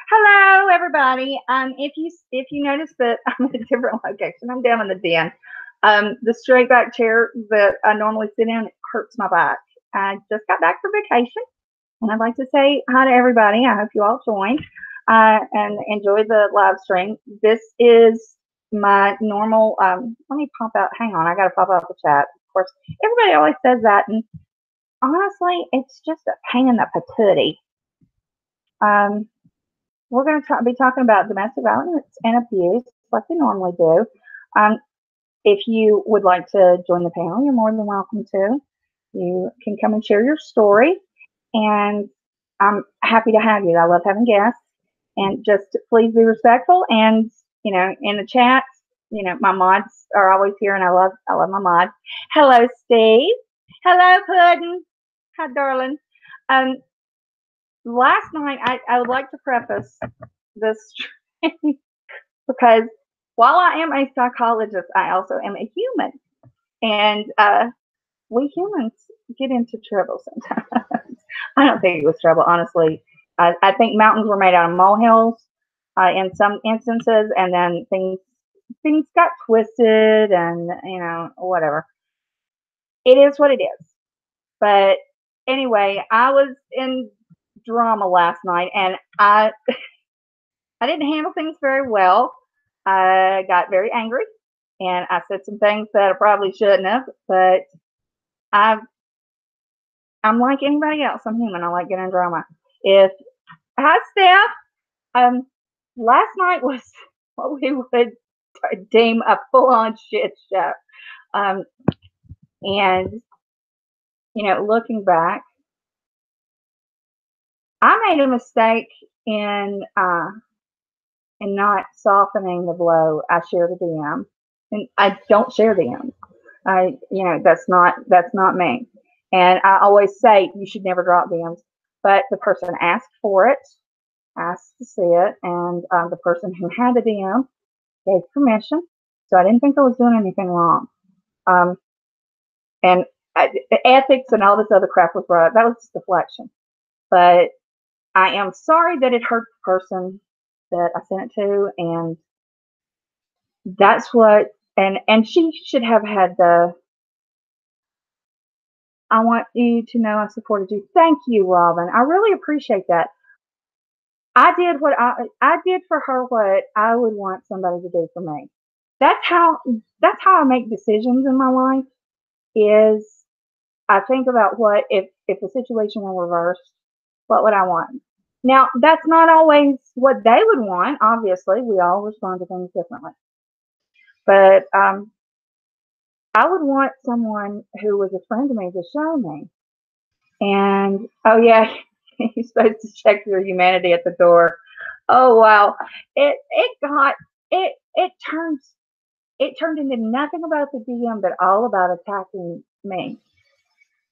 Hello, everybody. If you notice that I'm at a different location, I'm down in the den. The straight back chair that I normally sit in hurts my back. I just got back from vacation, and I'd like to say hi to everybody. I hope you all joined and enjoy the live stream. This is my normal. Let me pop out. Hang on, I got to pop out the chat. Of course, everybody always says that, and honestly, it's just a pain in the patootie. Um, we're going to be talking about domestic violence and abuse, like we normally do. Um, if you would like to join the panel, you're more than welcome to. You can come and share your story, and I'm happy to have you. I love having guests, and just please be respectful. And in the chat, my mods are always here, and I love my mods. Hello, Steve. Hello, Puddin'. Hi, darling. Um, Last night, I would like to preface this because while I am a psychologist, I also am a human. And we humans get into trouble sometimes. I don't think it was trouble, honestly. I think mountains were made out of molehills in some instances, and then things got twisted, and whatever. It is what it is. But anyway, I was in drama last night, and I didn't handle things very well. I got very angry, and I said some things that I probably shouldn't have. But I'm like anybody else. I'm human. I like getting in drama. Hi, Steph. Last night was what we would deem a full-on shit show. And looking back, I made a mistake in not softening the blow. I shared a DM, and I don't share DMs. That's not me. And I always say you should never drop DMs. But the person asked for it, asked to see it, and the person who had the DM gave permission. So I didn't think I was doing anything wrong. And ethics and all this other crap was brought up. That was just deflection. But I am sorry that it hurt the person that I sent it to, and that's what. And she should have had the. I want you to know I supported you. Thank you, Robin. I really appreciate that. I did what I did for her what I would want somebody to do for me. That's how I make decisions in my life. Is I think about what if the situation were reversed, what would I want? Now that's not always what they would want. Obviously, we all respond to things differently. But I would want someone who was a friend to me to show me. And oh yeah, you're supposed to check your humanity at the door. Oh wow, it turned into nothing about the DM, but all about attacking me.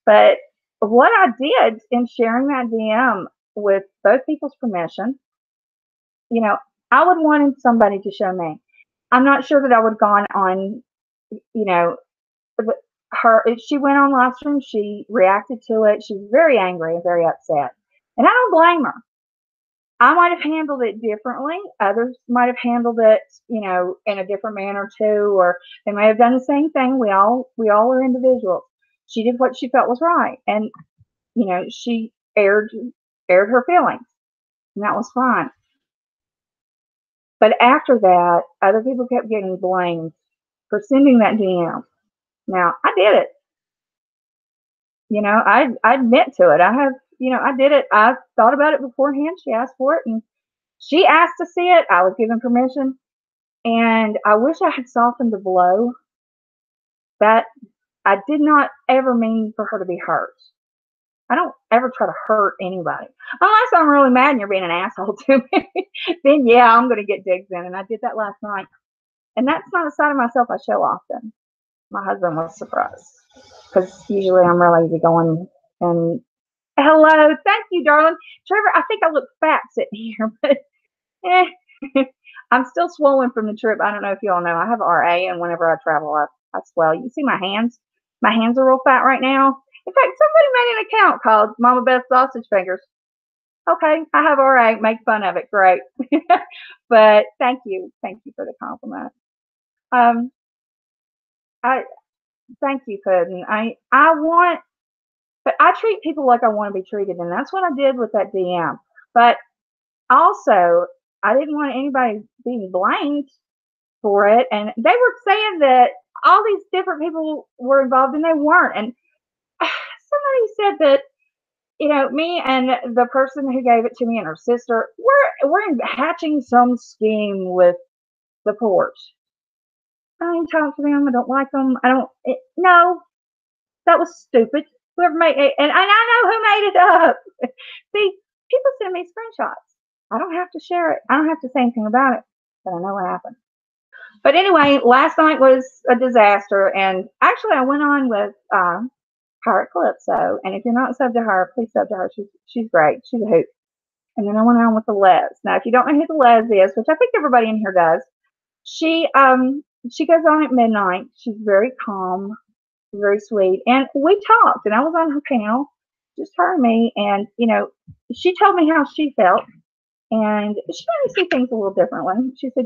But what I did in sharing that DM with both people's permission, I would want somebody to show me. I'm not sure that I would have gone on, you know, if she went on live stream, she reacted to it. She was very angry and very upset. And I don't blame her. I might have handled it differently. Others might have handled it, in a different manner too, or they may have done the same thing. We all are individuals. She did what she felt was right, and she aired her feelings, and that was fine. But after that, other people kept getting blamed for sending that DM. Now I did it. I admit to it. I did it. I thought about it beforehand. She asked for it, and she asked to see it. I was given permission, and I wish I had softened the blow. That I did not ever mean for her to be hurt. I don't ever try to hurt anybody. Unless I'm really mad and you're being an asshole to me, then yeah, I'm going to get digs in. And I did that last night. And that's not a side of myself I show often. My husband was surprised because usually I'm real easygoing. And hello, thank you, darling. Trevor, I think I look fat sitting here, but I'm still swollen from the trip. I don't know if you all know. I have RA, and whenever I travel, I swell. You can see my hands. My hands are real fat right now. In fact, somebody made an account called Mama Beth Sausage Fingers. Okay, I have all right. Make fun of it. Great. But thank you for the compliment. Um, I thank you, Puddin. I want, but I treat people like I want to be treated, and that's what I did with that DM. But also, I didn't want anybody being blamed for it, and they were saying that all these different people were involved, and they weren't. And somebody said that me and the person who gave it to me and her sister, we're hatching some scheme with the Porsche. I don't talk to them. I don't like them. No, that was stupid. Whoever made it, and I know who made it up. See, people send me screenshots. I don't have to share it. I don't have to say anything about it, but I know what happened. But anyway, last night was a disaster, and actually, I went on with her Calypso, and if you're not subbed to her, please sub to her. She's great. She's a hoot. And then I went on with the Les. Now, if you don't know who the Les is, which I think everybody in here does, she goes on at midnight. She's very calm, very sweet, and we talked. And I was on her panel, just her and me, and she told me how she felt, and she made me see things a little differently. She said,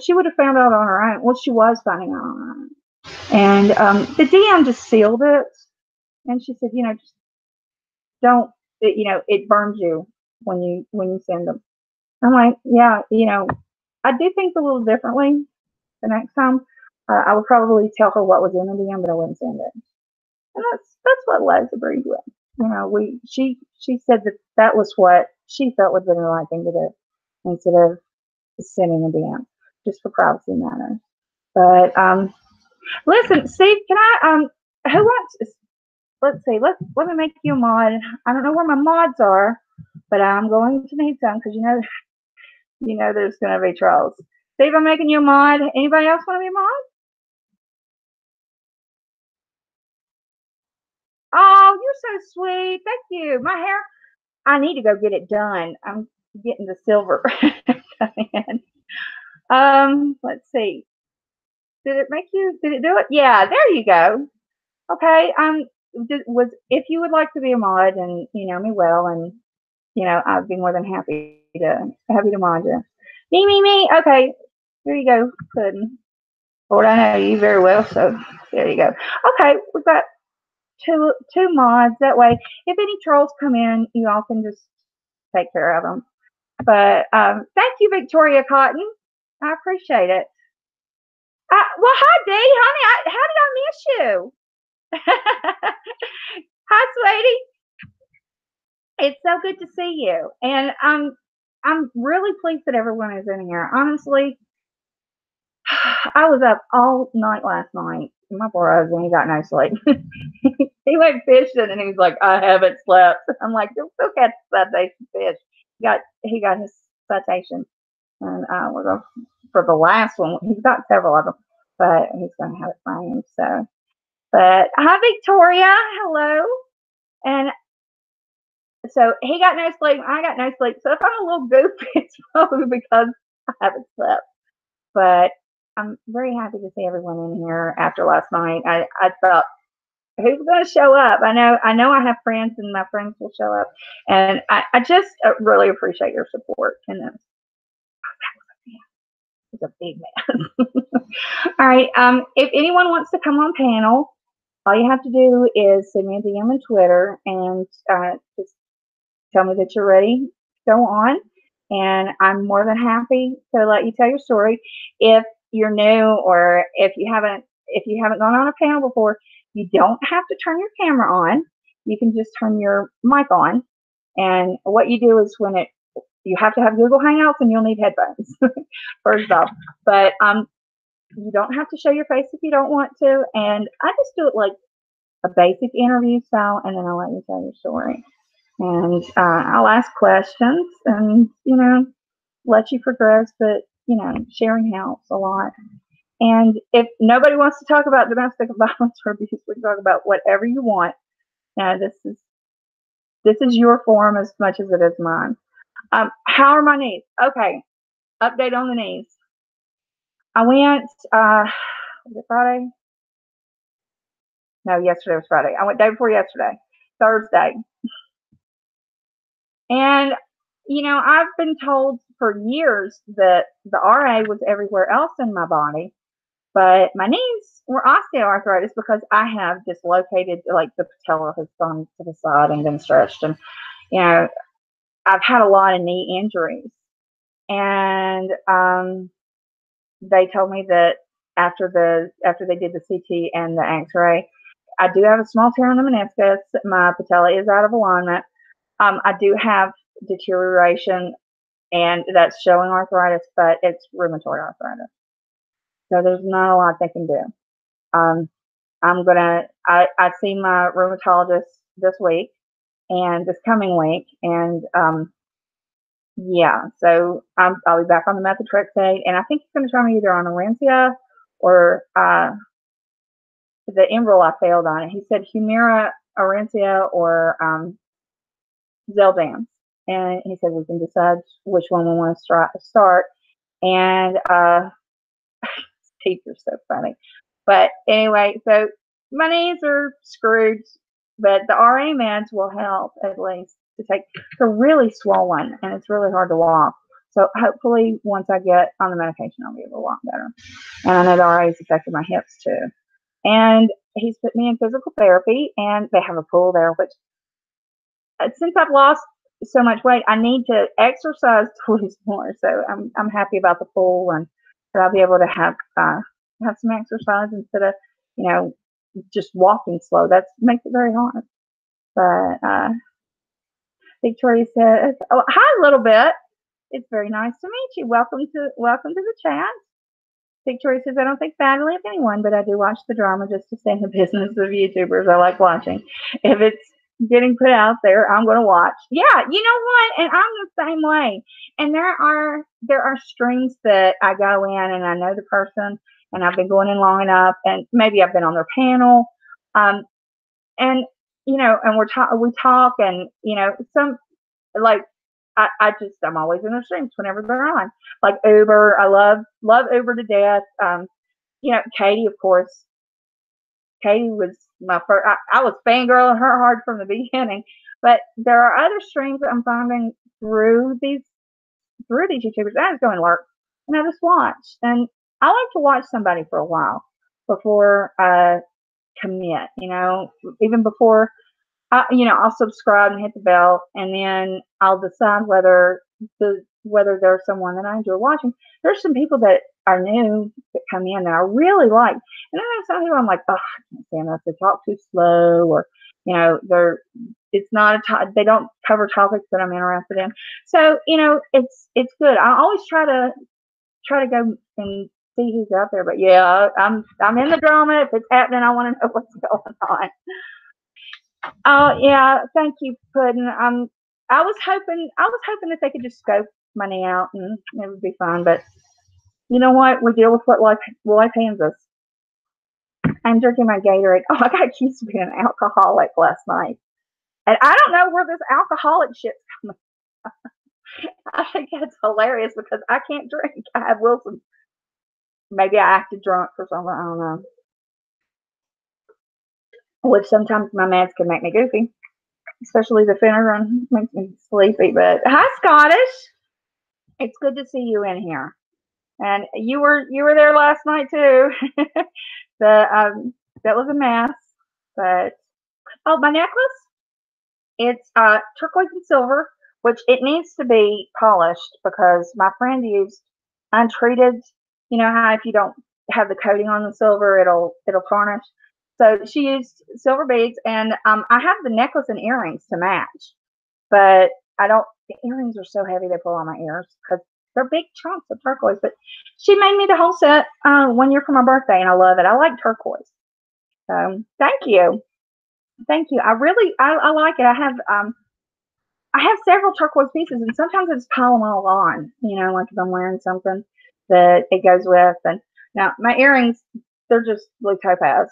she would have found out on her own. Well, she was finding out on her own, and the DM just sealed it. And she said, just don't. It burns you when you send them. I'm like, yeah, I do things a little differently the next time. I would probably tell her what was in the DM, but I wouldn't send it. And that's what Les agreed with. She said that was what she felt would be the right thing to do instead of sending a DM just for privacy matters. But listen, Steve, can I who wants? Let's see. Let me make you a mod. I don't know where my mods are, but I'm going to need some because there's going to be trolls. Steve, I'm making you a mod. Anybody else want to be a mod? Oh, you're so sweet. Thank you. My hair, I need to go get it done. I'm getting the silver coming in. Let's see. Did it do it? Yeah, there you go. Okay. If you would like to be a mod and you know me well, and I'd be more than happy to mod you. Me. Okay. Here you go, Puddin'. Lord, I know you very well, so there you go. Okay, we've got two mods. That way, if any trolls come in, you all can just take care of them. But thank you, Victoria Cotton. I appreciate it. Well, hi, Dee, honey. How did I miss you? Hi, sweetie. It's so good to see you, and I'm really pleased that everyone is in here. Honestly, I was up all night last night. My poor husband, he got no sleep. He went fishing and he was like, I haven't slept. I'm like, you'll still catch citation fish. He got his citation, and we're going for the last one. He's got several of them, but he's going to have it framed. So, but hi, Victoria. Hello. And so he got no sleep. I got no sleep. So if I'm a little goofy, it's probably because I haven't slept. But I'm very happy to see everyone in here after last night. I thought, who's going to show up? I know I have friends, and my friends will show up. And I just really appreciate your support in this. It's a big man. All right. If anyone wants to come on panel, all you have to do is send me a DM on Twitter and just tell me that you're ready to go on. And I'm more than happy to let you tell your story. If you're new, or if you haven't gone on a panel before, you don't have to turn your camera on. You can just turn your mic on. And what you do is you have to have Google Hangouts, and you'll need headphones first off. But you don't have to show your face if you don't want to. And I just do it like a basic interview style, and then I'll let you tell your story. And I'll ask questions and, let you progress. But, sharing helps a lot. And if nobody wants to talk about domestic violence or abuse, we can talk about whatever you want. This is your forum as much as it is mine. How are my knees? Okay, update on the knees. I went, was it Friday? No, yesterday was Friday. I went day before yesterday, Thursday. And, I've been told for years that the RA was everywhere else in my body, but my knees were osteoarthritis because I have dislocated, like the patella has gone to the side and been stretched. And, you know, I've had a lot of knee injuries. And they told me that after they did the CT and the X-ray, I do have a small tear on the meniscus. My patella is out of alignment. I do have deterioration, and that's showing arthritis, but it's rheumatoid arthritis. So there's not a lot they can do. Um, I see my rheumatologist this week and this coming week, and yeah, so I'll be back on the methotrexate, and I think he's going to try me either on Orencia or the Emerald I failed on it. He said Humira, Orencia, or Zeldam, and he said we can decide which one we want to start. And teeth are so funny. But anyway, so my knees are screwed, but the RA meds will help at least to take. They're really swollen, and it's really hard to walk. So hopefully, once I get on the medication, I'll be able to walk better. And I know the RA's affected my hips too. And he's put me in physical therapy, and they have a pool there, which since I've lost so much weight, I need to exercise to lose more. So I'm happy about the pool, and that I'll be able to have some exercise instead of just walking slow. That makes it very hard. But Victoria says, "Oh, hi, little bit. It's very nice to meet you. Welcome to the chat." Victoria says, "I don't think badly of anyone, but I do watch the drama just to stay in the business of YouTubers. I like watching. If it's getting put out there, I'm going to watch." Yeah, you know what? And I'm the same way. And there are streams that I go in and I know the person, and I've been going in long enough, and maybe I've been on their panel, and and we talk, and some like. I'm always in their streams whenever they're on. Like Uber, I love Uber to death. Katie, of course. Katie was my first. I was fangirling her hard from the beginning. But there are other streams that I'm finding through these YouTubers. I just go and lurk, and I just watch. And I like to watch somebody for a while before I commit. Even before. I'll subscribe and hit the bell, and then I'll decide whether there's someone that I enjoy watching. There's some people that are new that come in that I really like, and then there's some people I'm like, oh, I can't stand that. They talk too slow, or it's not they don't cover topics that I'm interested in. So it's good. I always try to go and see who's out there. But yeah, I'm in the drama. If it's happening, I want to know what's going on. Oh yeah, thank you, Puddin'. I was hoping that they could just scope money out and it would be fine. But you know what? We deal with what life hands us. I'm drinking my Gatorade. Oh, I got accused of being an alcoholic last night, and I don't know where this alcoholic shit's coming. I think that's hilarious because I can't drink. I have Wilson. Maybe I acted drunk or something. I don't know. Which sometimes my meds can make me goofy. Especially the Finnegan makes me sleepy. But hi, Scottish. It's good to see you in here. And you were there last night too. That was a mess. But my necklace. It's turquoise and silver, which it needs to be polished because my friend used untreated. You know how if you don't have the coating on the silver, it'll tarnish. So she used silver beads, and I have the necklace and earrings to match, but the earrings are so heavy they pull on my ears because they're big chunks of turquoise. But she made me the whole set 1 year for my birthday, and I love it. I like turquoise. So thank you. Thank you. I really, I like it. I have several turquoise pieces, and sometimes I just pile them all on, like if I'm wearing something that it goes with. And now my earrings, they're just blue topaz.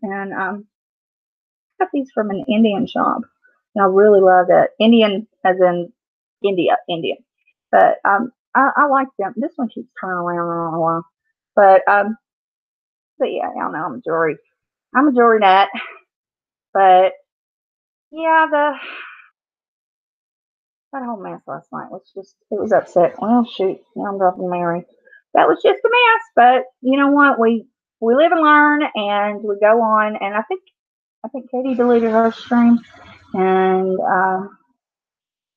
And I got these from an Indian shop, and I really love it. Indian as in India, Indian. But I like them. This one keeps turning around in a while. But yeah, I don't know. I'm a jewelry nut. But yeah, That whole mess last night was just, it was upset. Well, shoot, now I'm dropping Mary. That was just a mess, but you know what? We live and learn, and we go on. And I think Katie deleted her stream, and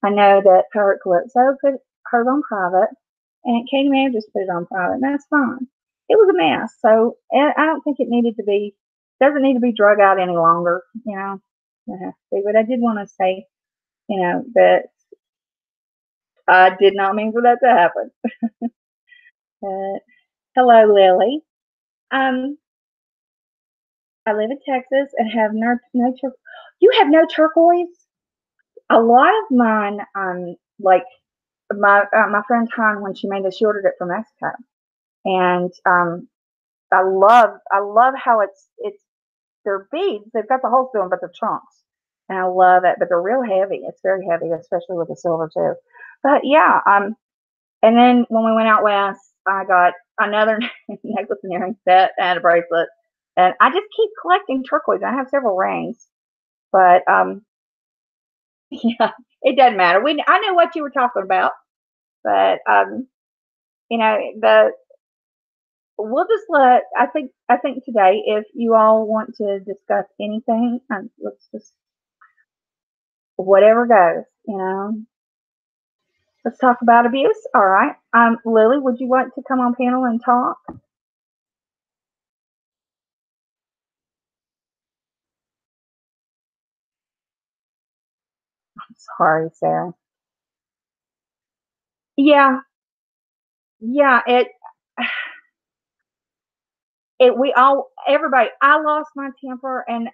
I know that her Calypso put hers on private, and Katie may have just put it on private, and that's fine. It was a mess, so I don't think it needed to be, doesn't need to be drug out any longer, you know. It has to be. But I did want to say, that I did not mean for that to happen. Hello, Lily. Um, I live in Texas and have no you have no turquoise? A lot of mine, like my friend Con, when she made this, she ordered it from Mexico, and I love how it's they're beads. They've got the holes to them, but they're chunks, and I love it. But they're real heavy. It's very heavy, especially with the silver too. But yeah, and then when we went out west, I got another necklace and earring set and a bracelet, and I just keep collecting turquoise. I have several rings, but yeah, it doesn't matter. I know what you were talking about, but the we'll just let. I think today, if you all want to discuss anything, let's just whatever goes. Let's talk about abuse. All right. Lily, would you like to come on panel and talk? Sorry, Sarah. Yeah, yeah. We all, everybody. I lost my temper, and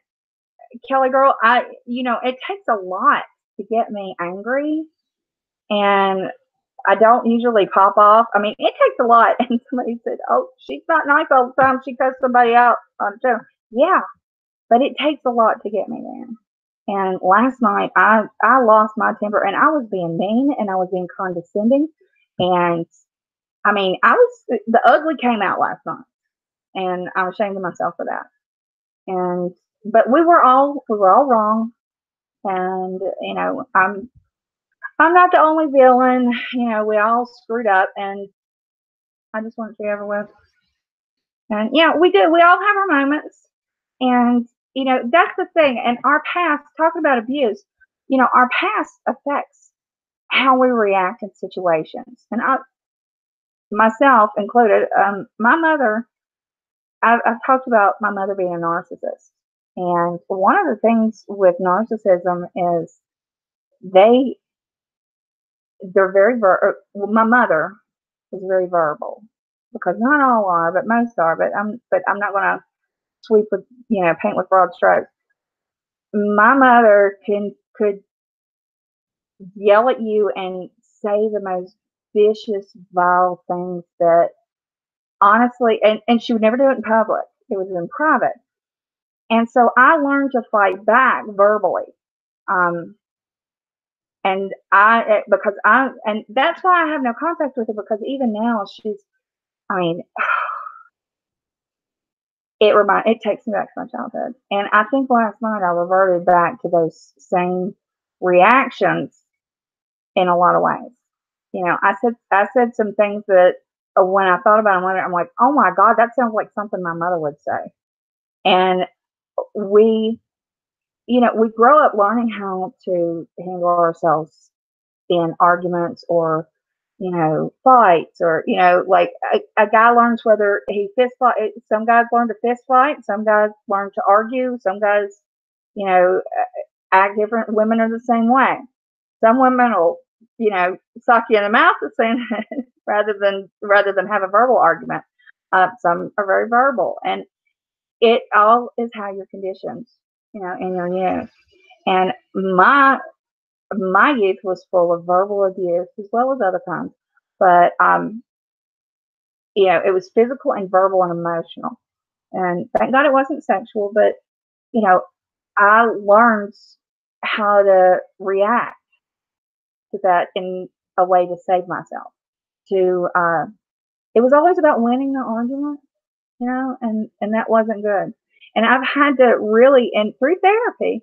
Kelly girl, it takes a lot to get me angry, and I don't usually pop off. I mean, it takes a lot. And somebody said, "Oh, she's not nice all the time. She cuts somebody out on the show." Yeah, but it takes a lot to get me there. And last night, I lost my temper, and I was being mean, and I was being condescending, and I mean, the ugly came out last night, and I'm ashamed of myself for that. And but we were all wrong, and I'm not the only villain. We all screwed up, and I just want it to be over with. And yeah, we do. We all have our moments, and that's the thing. And our past, talking about abuse, our past affects how we react in situations. And I, myself included, my mother. I've talked about my mother being a narcissist, and one of the things with narcissism is they they're very well, my mother is very verbal, because not all are, but most are. But I'm not going to sweep with paint with broad strokes. My mother could yell at you and say the most vicious, vile things that honestly, and she would never do it in public. It was in private. And so I learned to fight back verbally. Um, and and that's why I have no contact with her, because even now I mean, it takes me back to my childhood. And I think last night I reverted back to those same reactions in a lot of ways. I said some things that, when I thought about them later, I'm like, oh my God, that sounds like something my mother would say. And we, we grow up learning how to handle ourselves in arguments, or fights, or like a guy learns whether he fist fight. Some guys learn to fist fight, some guys learn to argue, some guys you know act different. Women are the same way. Some women will sock you in the mouth the same rather than have a verbal argument. Some are very verbal, and it all is how you're conditioned in your youth. And my youth was full of verbal abuse as well as other kinds, but it was physical and verbal and emotional. And thank God it wasn't sexual, but you know, I learned how to react to that in a way to save myself. To It was always about winning the argument, and that wasn't good. And I've had to really, and through therapy,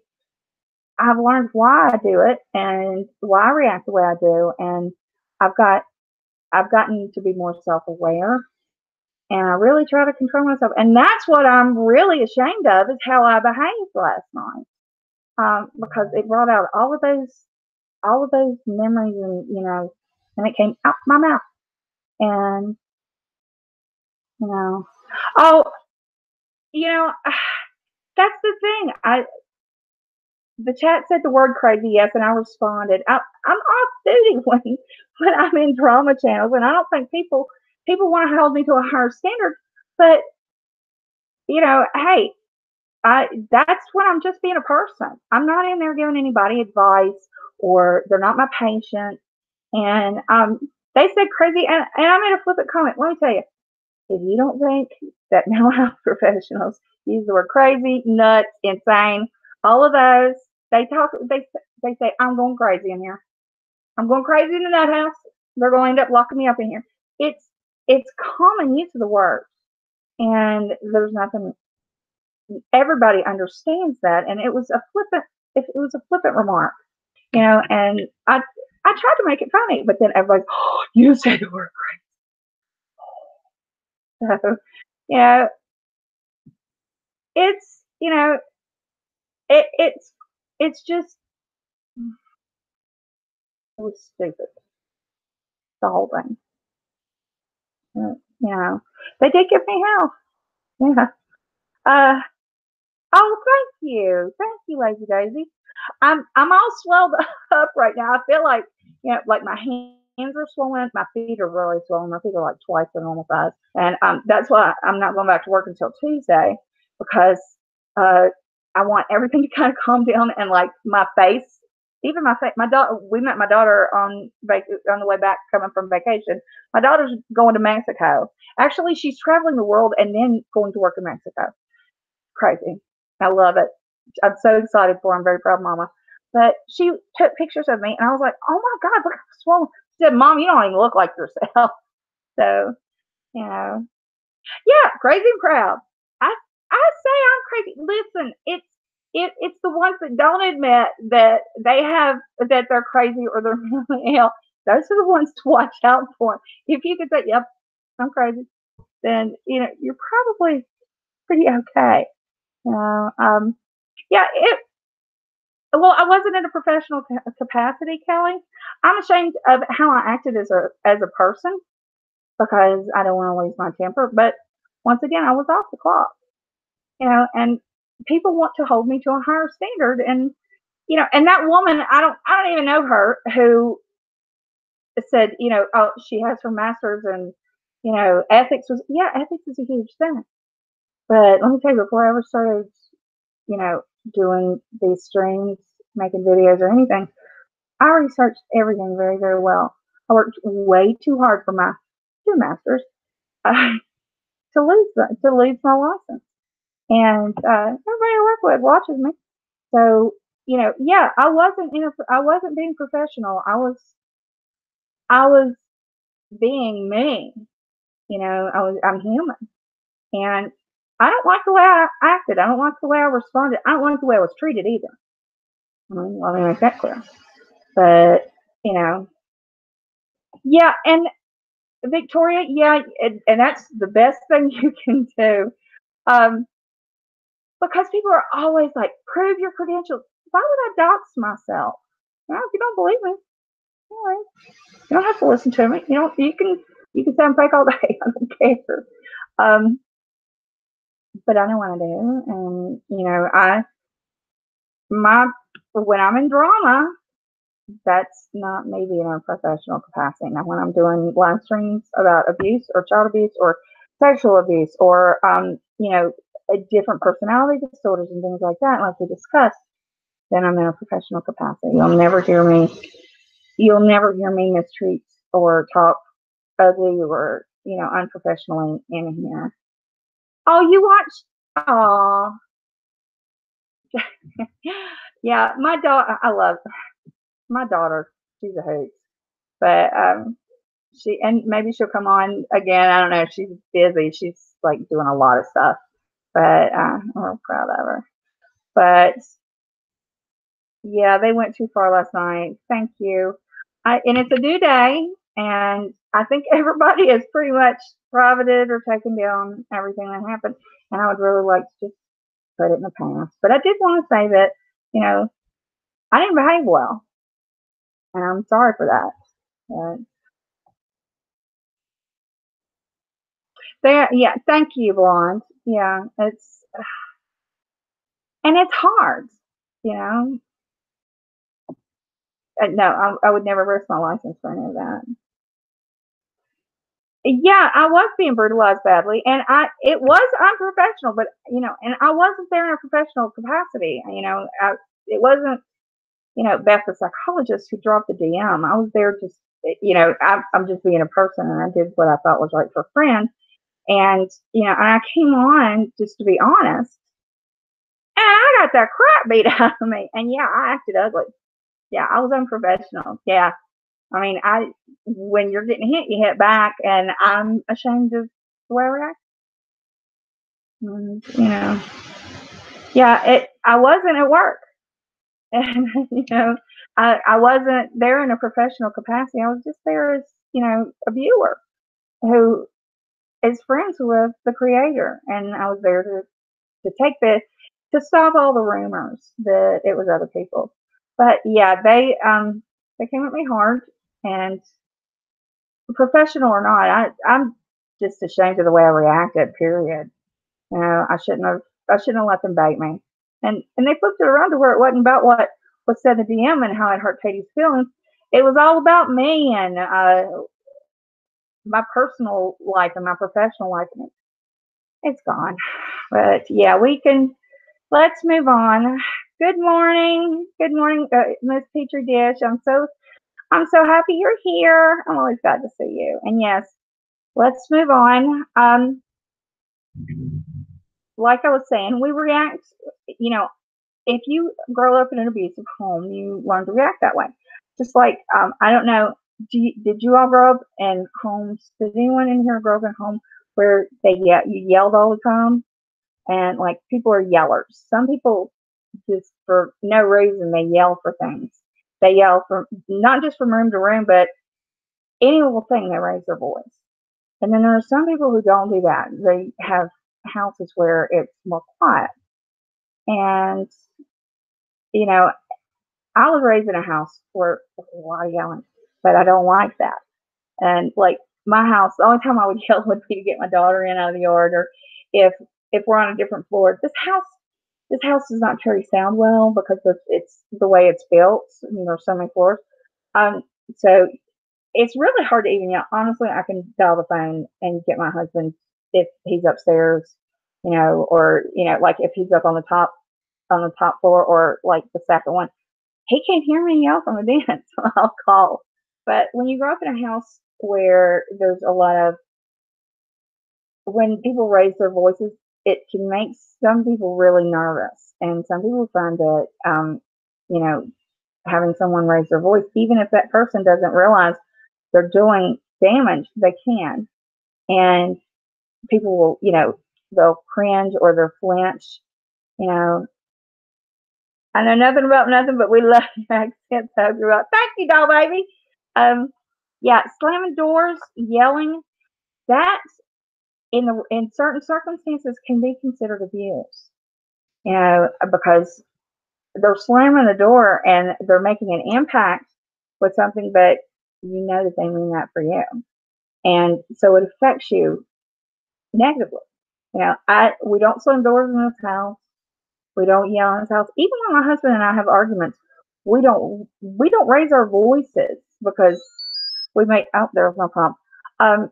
I've learned why I do it and why I react the way I do, and I've got I've gotten to be more self-aware, and I really try to control myself. And that's what I'm really ashamed of is how I behaved last night, because it brought out all of those memories, and and it came out my mouth, and you know, oh, you know, that's the thing. The chat said the word crazy, yes, and I responded. I'm off duty when I'm in drama channels, and I don't think people want to hold me to a higher standard. But hey, that's when I'm just being a person. I'm not in there giving anybody advice, or they're not my patient. And they said crazy, and I made a flippant comment. Let me tell you, if you don't think that mental health professionals use the word crazy, nuts, insane, all of those, they say I'm going crazy in here. I'm going crazy in the nut house. They're going to end up locking me up in here. It's common use of the word, and there's nothing. Everybody understands that, and it was a flippant remark, and I tried to make it funny, but then everybody's, oh, you said the word crazy. So, you know, it's it's just it was stupid, the whole thing. They did give me hell. Yeah. Uh, oh, thank you, Lazy Daisy. I'm all swelled up right now. I feel like like my hands are swollen, my feet are really swollen. My feet are like twice the normal size, and that's why I'm not going back to work until Tuesday, because uh, I want everything to kind of calm down, and like my face, even my face. My daughter, we met my daughter on the way back coming from vacation. My daughter's going to Mexico. Actually, she's traveling the world and then going to work in Mexico. Crazy. I love it. I'm so excited for her. I'm very proud mama. But she took pictures of me, and I was like, oh my God, look how swollen. She said, Mom, you don't even look like yourself. So, you know, yeah, crazy and proud. I say I'm crazy. Listen, it's the ones that don't admit that they're crazy or they're mentally ill. Those are the ones to watch out for. If you could say, yep, I'm crazy, then you're probably pretty okay. Yeah, well, I wasn't in a professional capacity, Kelly. I'm ashamed of how I acted as a person, because I don't want to lose my temper. But once again, I was off the clock, and people want to hold me to a higher standard. And and that woman, I don't even know her, who said, oh, she has her master's, and ethics is a huge thing. But let me tell you, before I ever started, you know, doing these streams, making videos or anything, I researched everything very, very well. I worked way too hard for my two masters uh, to lose my license, and everybody I work with watches me. So yeah, I wasn't being professional. I was being me. I'm human, and I don't like the way I acted. I don't like the way I responded. I don't like the way I was treated either. Let me make that clear. But you know, yeah, and Victoria, yeah, and that's the best thing you can do. Um, because people are always like, prove your credentials. Why would I dox myself? If you don't believe me, anyway, you don't have to listen to me. You can sound fake all day. I don't care. Um, but I know what I do, and I my when I'm in drama, that's not me being in a professional capacity. Now, when I'm doing live streams about abuse or child abuse or sexual abuse or, different personality disorders and things like that, like we discussed, then I'm in a professional capacity. You'll never hear me mistreat or talk ugly or, unprofessionally in here. Oh, you watched? Oh, yeah, my daughter. She's a hoot. But and maybe she'll come on again. I don't know. She's busy. She's like doing a lot of stuff, but we're proud of her. But Yeah, they went too far last night. Thank you. And it's a new day, and I think everybody has pretty much profited or taken down everything that happened. And I would really like to just put it in the past. But I did want to say that, you know, I didn't behave well, and I'm sorry for that. Uh, yeah, thank you, Blonde. Yeah, and it's hard, you know. No, I would never risk my license for any of that. Yeah, I was being brutalized badly, and it was unprofessional, but and I wasn't there in a professional capacity. It wasn't Beth, the psychologist, who dropped the DM. I was there just I'm just being a person, and I did what I thought was right for a friend, and and I came on just to be honest, and I got that crap beat out of me, and yeah, I acted ugly. Yeah, I was unprofessional. Yeah, I mean, I when you're getting hit, you hit back, and I'm ashamed of the way I react. And yeah, I wasn't at work, and I wasn't there in a professional capacity. I was just there as a viewer who is friends with the creator, and I was there to take to stop all the rumors that it was other people. But yeah, they came at me hard, and professional or not, I'm just ashamed of the way I reacted. Period. I shouldn't have let them bait me. And they flipped it around to where it wasn't about what was said in the DM and how it hurt Katie's feelings. It was all about me and my personal life and my professional life, and it's gone. But yeah, let's move on. Good morning, Miss Petri Dish. I'm so happy you're here. I'm always glad to see you. And yes, let's move on. Like I was saying, we react, you know, if you grow up in an abusive home, you learn to react that way. Just like, I don't know, did you all grow up in homes? Did anyone in here grow up in a home where you yelled all the time? And like people are yellers. Some people just for no reason they yell for things. They yell from not just from room to room, but any little thing they raise their voice. And then there are some people who don't do that. They have houses where it's more quiet. And, you know, I was raised in a house where there's a lot of yelling, but I don't like that. And like my house, the only time I would yell would be to get my daughter in out of the yard, or if we're on a different floor. This house does not carry sound well because it's the way it's built. There's so many floors. Um, so it's really hard to even yell. Honestly, I can dial the phone and get my husband if he's upstairs, or like if he's up on the top floor or like the second one. He can't hear me yell from the den, so I'll call. But when you grow up in a house where there's a lot of when people raise their voices, it can make some people really nervous, and some people find that you know having someone raise their voice, even if that person doesn't realize they're doing damage, they can, and people will they'll cringe or they'll flinch. You know, I know nothing about nothing, but we love your accent, so you're well. Thank you, doll baby. Um, yeah, slamming doors, yelling, that in certain circumstances can be considered abuse. Because they're slamming the door and they're making an impact with something, but you know that they mean that for you, and so it affects you negatively. We don't slam doors in this house. We don't yell in this house. Even when my husband and I have arguments, we don't raise our voices because we make oh there's no problem. Um,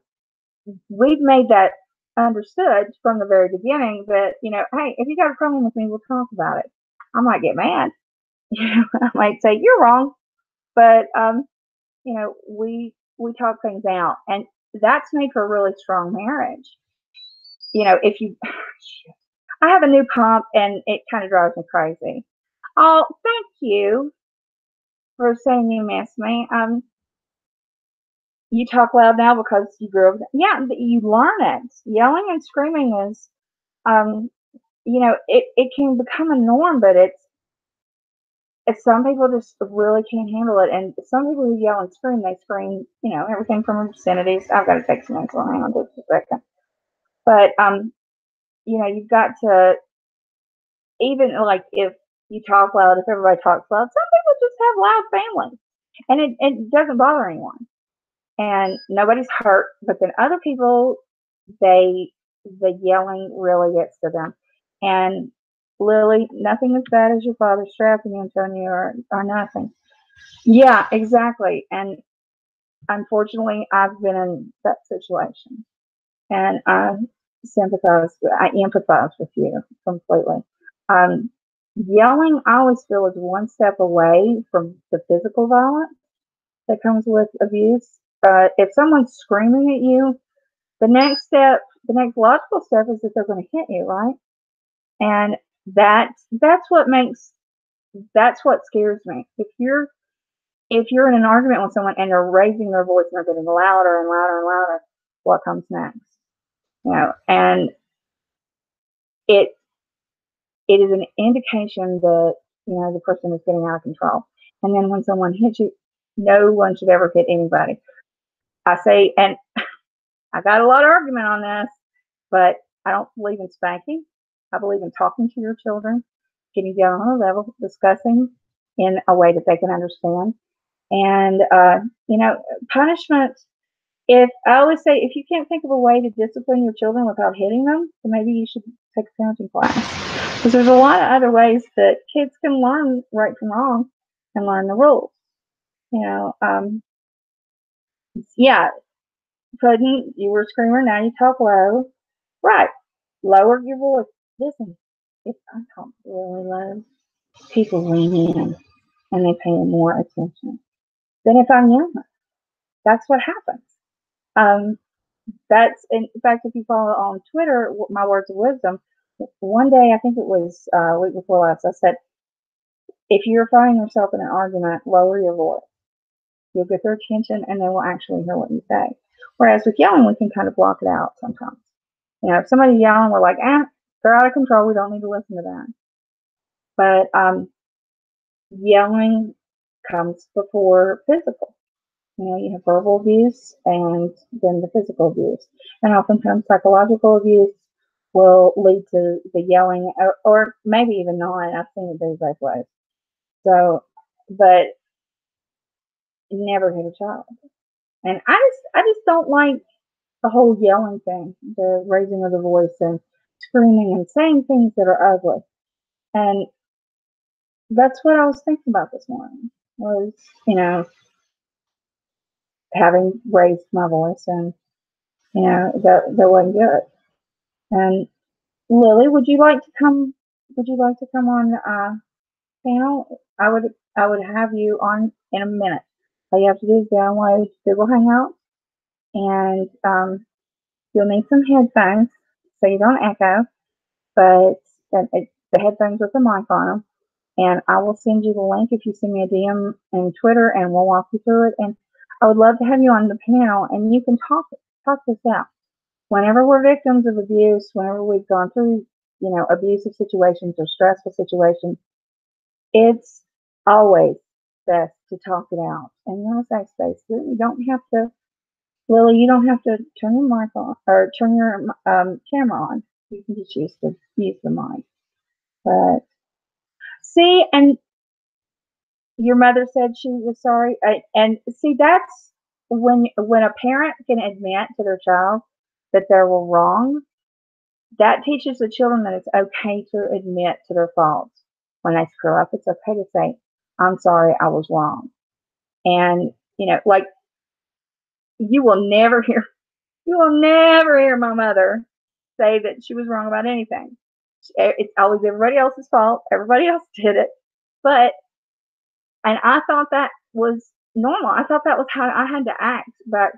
we've made that understood from the very beginning that hey, if you got a problem with me, we'll talk about it. I might get mad. I might say you're wrong, but we talk things out, and that's made for a really strong marriage. If you I have a new pump and it kind of drives me crazy. Oh, thank you for saying you miss me. You talk loud now because you grew up. Yeah, you learn it. Yelling and screaming is, it can become a norm, but some people just really can't handle it, and some people who yell and scream, they scream, everything from obscenities. I've got to take some insulin. Hang on just a second. But you've got to, even like if you talk loud, if everybody talks loud, some people just have loud families, and it doesn't bother anyone, and nobody's hurt. But then other people, the yelling really gets to them. And Lily, nothing as bad as your father strapping you and telling you or nothing. Yeah, exactly. And unfortunately, I've been in that situation, and I empathize with you completely. Um, Yelling, I always feel, is one step away from the physical violence that comes with abuse. If someone's screaming at you, the next logical step is that they're going to hit you, right? And that's what scares me. If you're in an argument with someone and they're raising their voice and they're getting louder and louder and louder, what comes next? And it it is an indication that the person is getting out of control. And then when someone hits you, no one should ever hit anybody. I say, and I got a lot of argument on this, but I don't believe in spanking. I believe in talking to your children, getting down on a level, discussing in a way that they can understand. And, punishment, if I always say, if you can't think of a way to discipline your children without hitting them, then maybe you should take a parenting class. Because there's a lot of other ways that kids can learn right from wrong and learn the rules. Yeah, Puddin', you were a screamer, now you talk low. Right. Lower your voice. Listen, if I talk really low, people lean in and they pay more attention than if I'm yelling. That's what happens. That's in fact, if you follow on Twitter, my words of wisdom. One day, I think it was a week before last, I said, if you're finding yourself in an argument, lower your voice. You'll get their attention, and they will actually hear what you say. Whereas with yelling, we can kind of block it out sometimes. If somebody's yelling, we're like, they're out of control. We don't need to listen to that. But yelling comes before physical. You have verbal abuse and then the physical abuse. And oftentimes psychological abuse will lead to the yelling or maybe even not. I've seen it do both ways. So, but never hit a child. And I just don't like the whole yelling thing, the raising of the voice and screaming and saying things that are ugly. And that's what I was thinking about this morning was, having raised my voice and, that wasn't good. And Lily, would you like to come on panel? I would have you on in a minute. All you have to do is download Google Hangouts and you'll need some headphones so you don't echo, but the headphones with the mic on them. And I will send you the link if you send me a DM on Twitter, and we'll walk you through it. And I would love to have you on the panel, and you can talk this out. Whenever we're victims of abuse, whenever we've gone through, abusive situations or stressful situations, it's always best to talk it out. And you're in a safe space. You don't have to, Lily, you don't have to turn your mic on or turn your camera on. You can just use the mic. But see, and your mother said she was sorry. And see, that's when a parent can admit to their child that they were wrong, that teaches the children that it's okay to admit to their faults. When they screw up, it's okay to say, I'm sorry, I was wrong. And, like you will never hear my mother say that she was wrong about anything. It's always everybody else's fault. Everybody else did it. And I thought that was normal. I thought that was how I had to act back,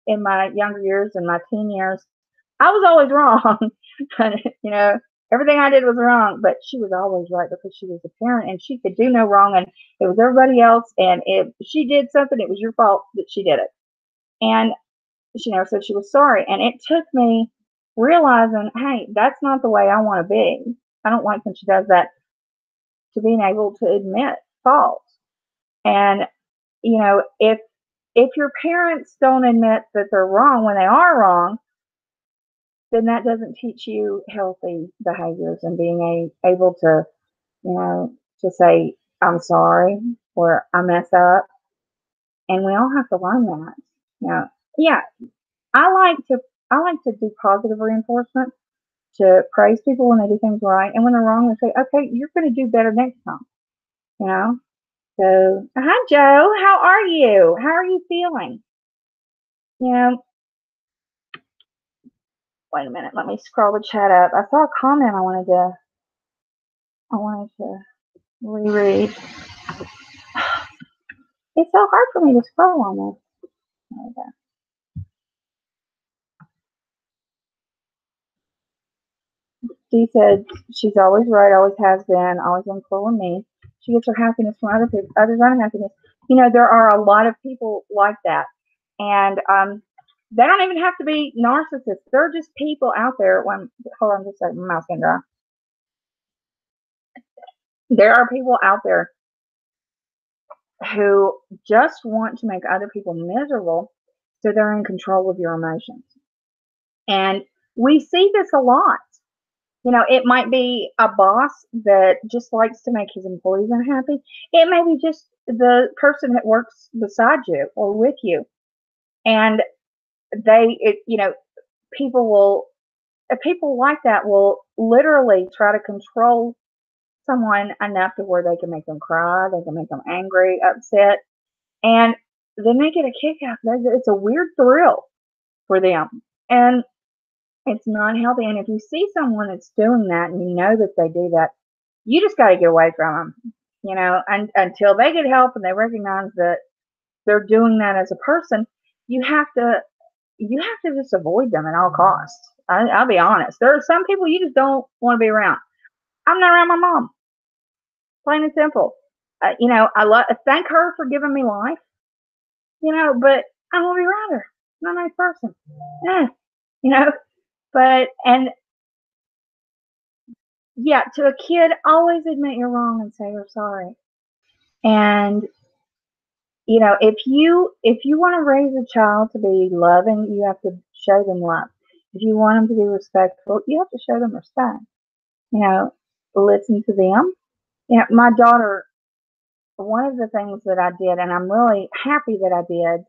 in my younger years and my teen years. I was always wrong. Everything I did was wrong, but she was always right because she was a parent and she could do no wrong, and it was everybody else. And if she did something, it was your fault that she did it. And she never said she was sorry. And it took me realizing, hey, that's not the way I want to be. I don't like when she does that. to being able to admit fault. And, you know, if your parents don't admit that they're wrong when they are wrong, then that doesn't teach you healthy behaviors and being able to, you know, to say, I'm sorry or I mess up. And we all have to learn that. You know, yeah, I like to I like to do positive reinforcement, to praise people when they do things right, and when they're wrong, to say, okay, you're going to do better next time. You know. So, hi Joe, how are you? How are you feeling? You know, wait a minute, let me scroll the chat up. I saw a comment I wanted to reread. It's so hard for me to scroll on this. There we go. She said she's always right, always has been, always been cool with me. She gets her happiness from other people, others' unhappiness. You know, there are a lot of people like that. And they don't even have to be narcissists. They're just people out there. Hold on just a second, my mouth's getting dry. There are people out there who just want to make other people miserable so they're in control of your emotions. And we see this a lot. You know, it might be a boss that just likes to make his employees unhappy. It may be just the person that works beside you or with you. And you know, people like that will literally try to control someone enough to where they can make them cry, they can make them angry, upset, and then they get a kick out of it. It's a weird thrill for them. And it's not healthy. And if you see someone that's doing that and you know that they do that, you just got to get away from them, you know, until they get help and they recognize that they're doing that as a person. You have to just avoid them at all costs. I'll be honest. There are some people you just don't want to be around. I'm not around my mom, plain and simple. You know, thank her for giving me life, you know, but I don't want to be around her. I'm not a nice person. Yeah, you know, and yeah, to a kid, always admit you're wrong and say you're sorry. And you know, if you want to raise a child to be loving, you have to show them love. If you want them to be respectful, you have to show them respect. You know, listen to them. You know, my daughter, one of the things that I did, and I'm really happy that I did,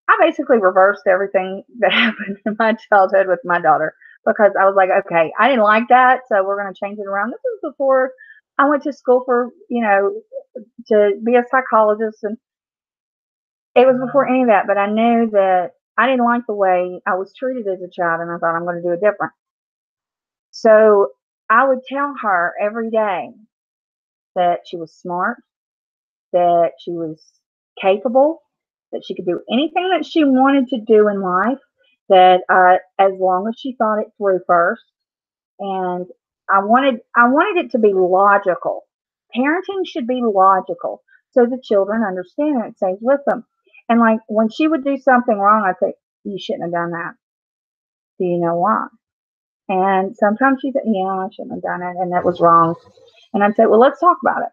I basically reversed everything that happened in my childhood with my daughter because I was like, okay, I didn't like that, so we're going to change it around. This was before I went to school for, you know, to be a psychologist, and it was before any of that, but I knew that I didn't like the way I was treated as a child, and I thought I'm going to do it different. So I would tell her every day that she was smart, that she was capable, that she could do anything that she wanted to do in life, that as long as she thought it through first. And I wanted it to be logical. Parenting should be logical so the children understand it. It stays with them. And like when she would do something wrong, I'd say, you shouldn't have done that. Do you know why? And sometimes she'd say, yeah, I shouldn't have done it, and that was wrong. And I'd say, well, let's talk about it.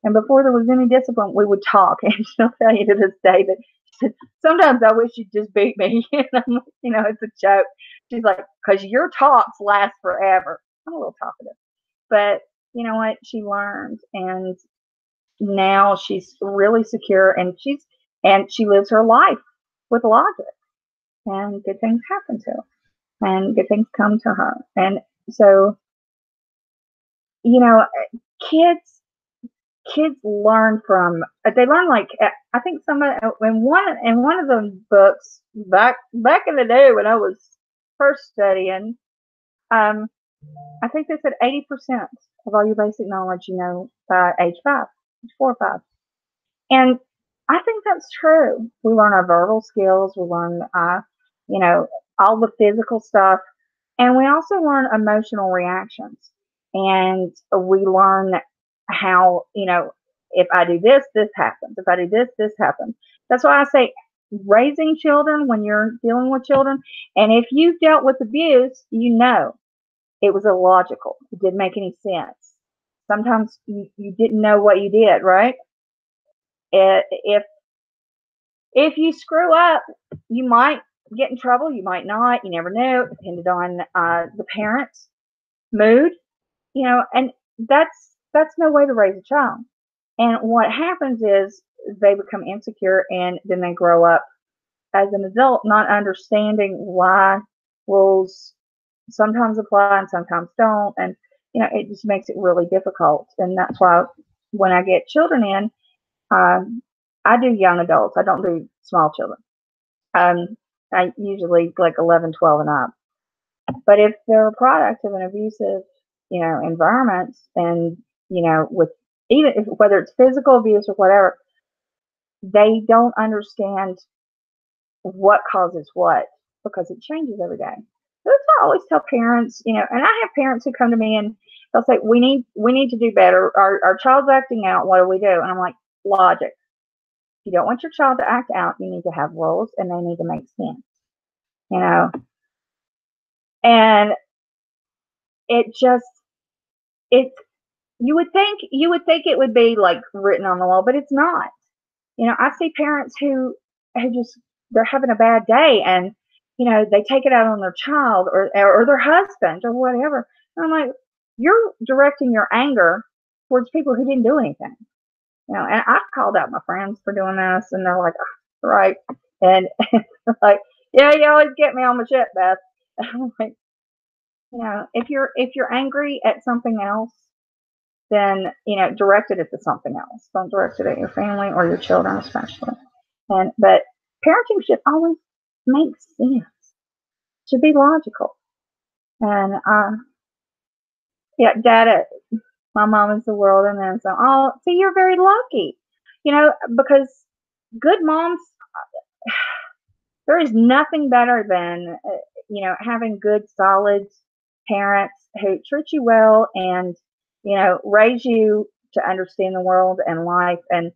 And before there was any discipline, we would talk. And she'll tell you to this day that she said, sometimes I wish you'd just beat me. And I'm like, you know, it's a joke. She's like, because your talks last forever. I'm a little talkative. But you know what? She learned. And now she's really secure, and she lives her life with logic. And good things happen to her. And good things come to her. And so, you know, kids learn from they learn like I think in one of the books back in the day when I was first studying, I think they said 80% of all your basic knowledge you know by age 4 or 5, and I think that's true. We learn our verbal skills, we learn you know, all the physical stuff, and we also learn emotional reactions, and we learn how, you know, if I do this, this happens. If I do this, this happens. That's why I say raising children, when you're dealing with children, and if you've dealt with abuse, you know it was illogical. It didn't make any sense. sometimes you didn't know what you did, right? If you screw up, you might get in trouble, you might not, you never know. It depended on the parents' mood, and that's no way to raise a child. And what happens is they become insecure and then they grow up as an adult not understanding why rules sometimes apply and sometimes don't. And, it just makes it really difficult. And that's why when I get children in, um, I do young adults. I don't do small children. I usually like 11, 12 and up. But if they're a product of an abusive, environment and, with even if, whether it's physical abuse or whatever, they don't understand what causes what because it changes every day. So that's why I always tell parents, and I have parents who come to me and they'll say, we need to do better. Our child's acting out. What do we do? And I'm like, logic. If you don't want your child to act out, you need to have rules and they need to make sense, you know. And it just it's you would think it would be like written on the wall, but it's not. I see parents who just they're having a bad day and they take it out on their child or their husband or whatever. And I'm like, you're directing your anger towards people who didn't do anything. And I've called out my friends for doing this and they're like, oh, right. And like, yeah, you always get me on my shit, Beth. I'm like, if you're angry at something else, then direct it to something else. Don't direct it at your family or your children, especially. But parenting should always make sense. Should be logical. And yeah, Dad, my mom is the world, and then so see, you're very lucky, because good moms. There is nothing better than having good, solid parents who treat you well and raise you to understand the world and life and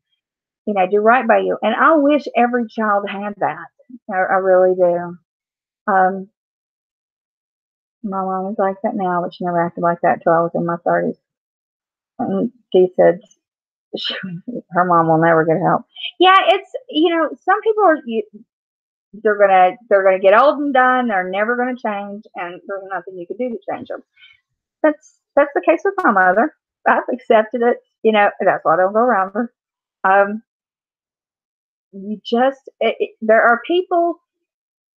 do right by you. And I wish every child had that. I really do. Um, my mom is like that now, but she never acted like that till I was in my 30s. And she said she, her mom will never get help. Yeah, it's some people are they're gonna get old and done. They're never gonna change, and there's nothing you can do to change them. That's the case with my mother. I've accepted it. That's why I don't go around her. Um, there are people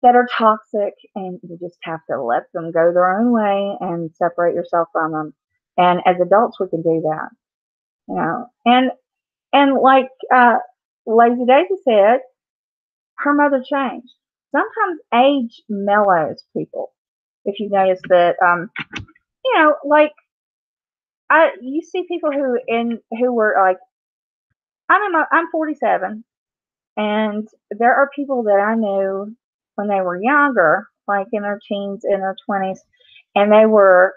that are toxic, and you just have to let them go their own way and separate yourself from them. And as adults, we can do that. And like Lazy Daisy said, her mother changed. Sometimes age mellows people. If you notice that, like you see people who were like, I'm 47, and there are people that I knew when they were younger, like in their teens, in their 20s, and they were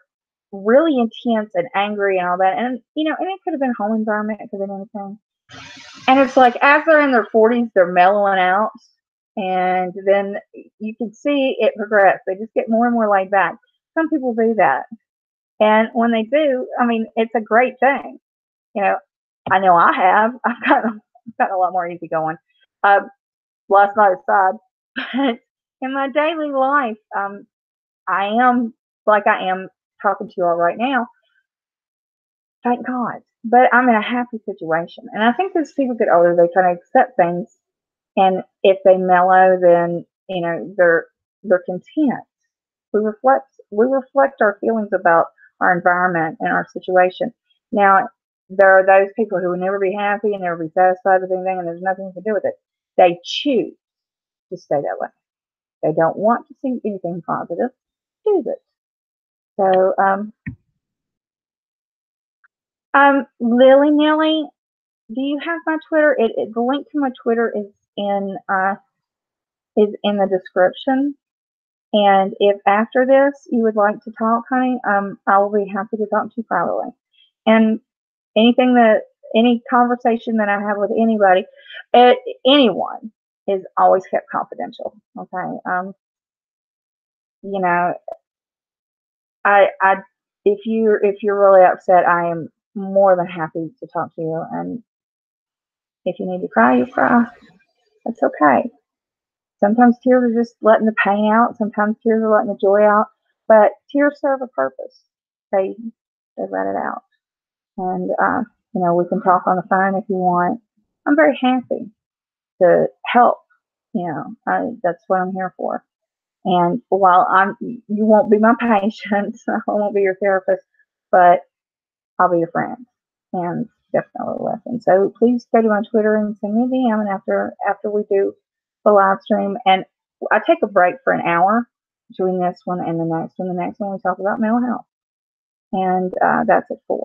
really intense and angry and all that. And and it could have been home environment, it could have been anything. And it's like as they're in their 40s, they're mellowing out, and then you can see it progress. They just get more and more laid back. Some people do that, and when they do, I mean, it's a great thing. You know, I know I have. I've got a lot more easy going. Last night aside, but in my daily life, I am like I am talking to you all right now. Thank God. But I'm in a happy situation, and I think as people get older, they kind of accept things, and if they mellow, then they're content. We reflect our feelings about our environment and our situation. Now, there are those people who will never be happy and never be satisfied with anything, and there's nothing to do with it. They choose to stay that way. They don't want to see anything positive. Choose it. So, Lily Nilly, do you have my Twitter? The link to my Twitter is in the description. And if after this you would like to talk, honey, I will be happy to talk to you privately. And any conversation that I have with anybody, anyone, is always kept confidential. Okay. You know, I if you're really upset, I am more than happy to talk to you. And if you need to cry, you cry. That's okay. Sometimes tears are just letting the pain out. Sometimes tears are letting the joy out. But tears serve a purpose. They they let it out. And we can talk on the phone if you want. I'm very happy to help. That's what I'm here for. And while you won't be my patient, I won't be your therapist, but I'll be your friend and definitely listen. So please go to my Twitter and send me a DM. And after we do the live stream, and I take a break for an hour between this one and the next one. The next one we talk about mental health, and that's at 4.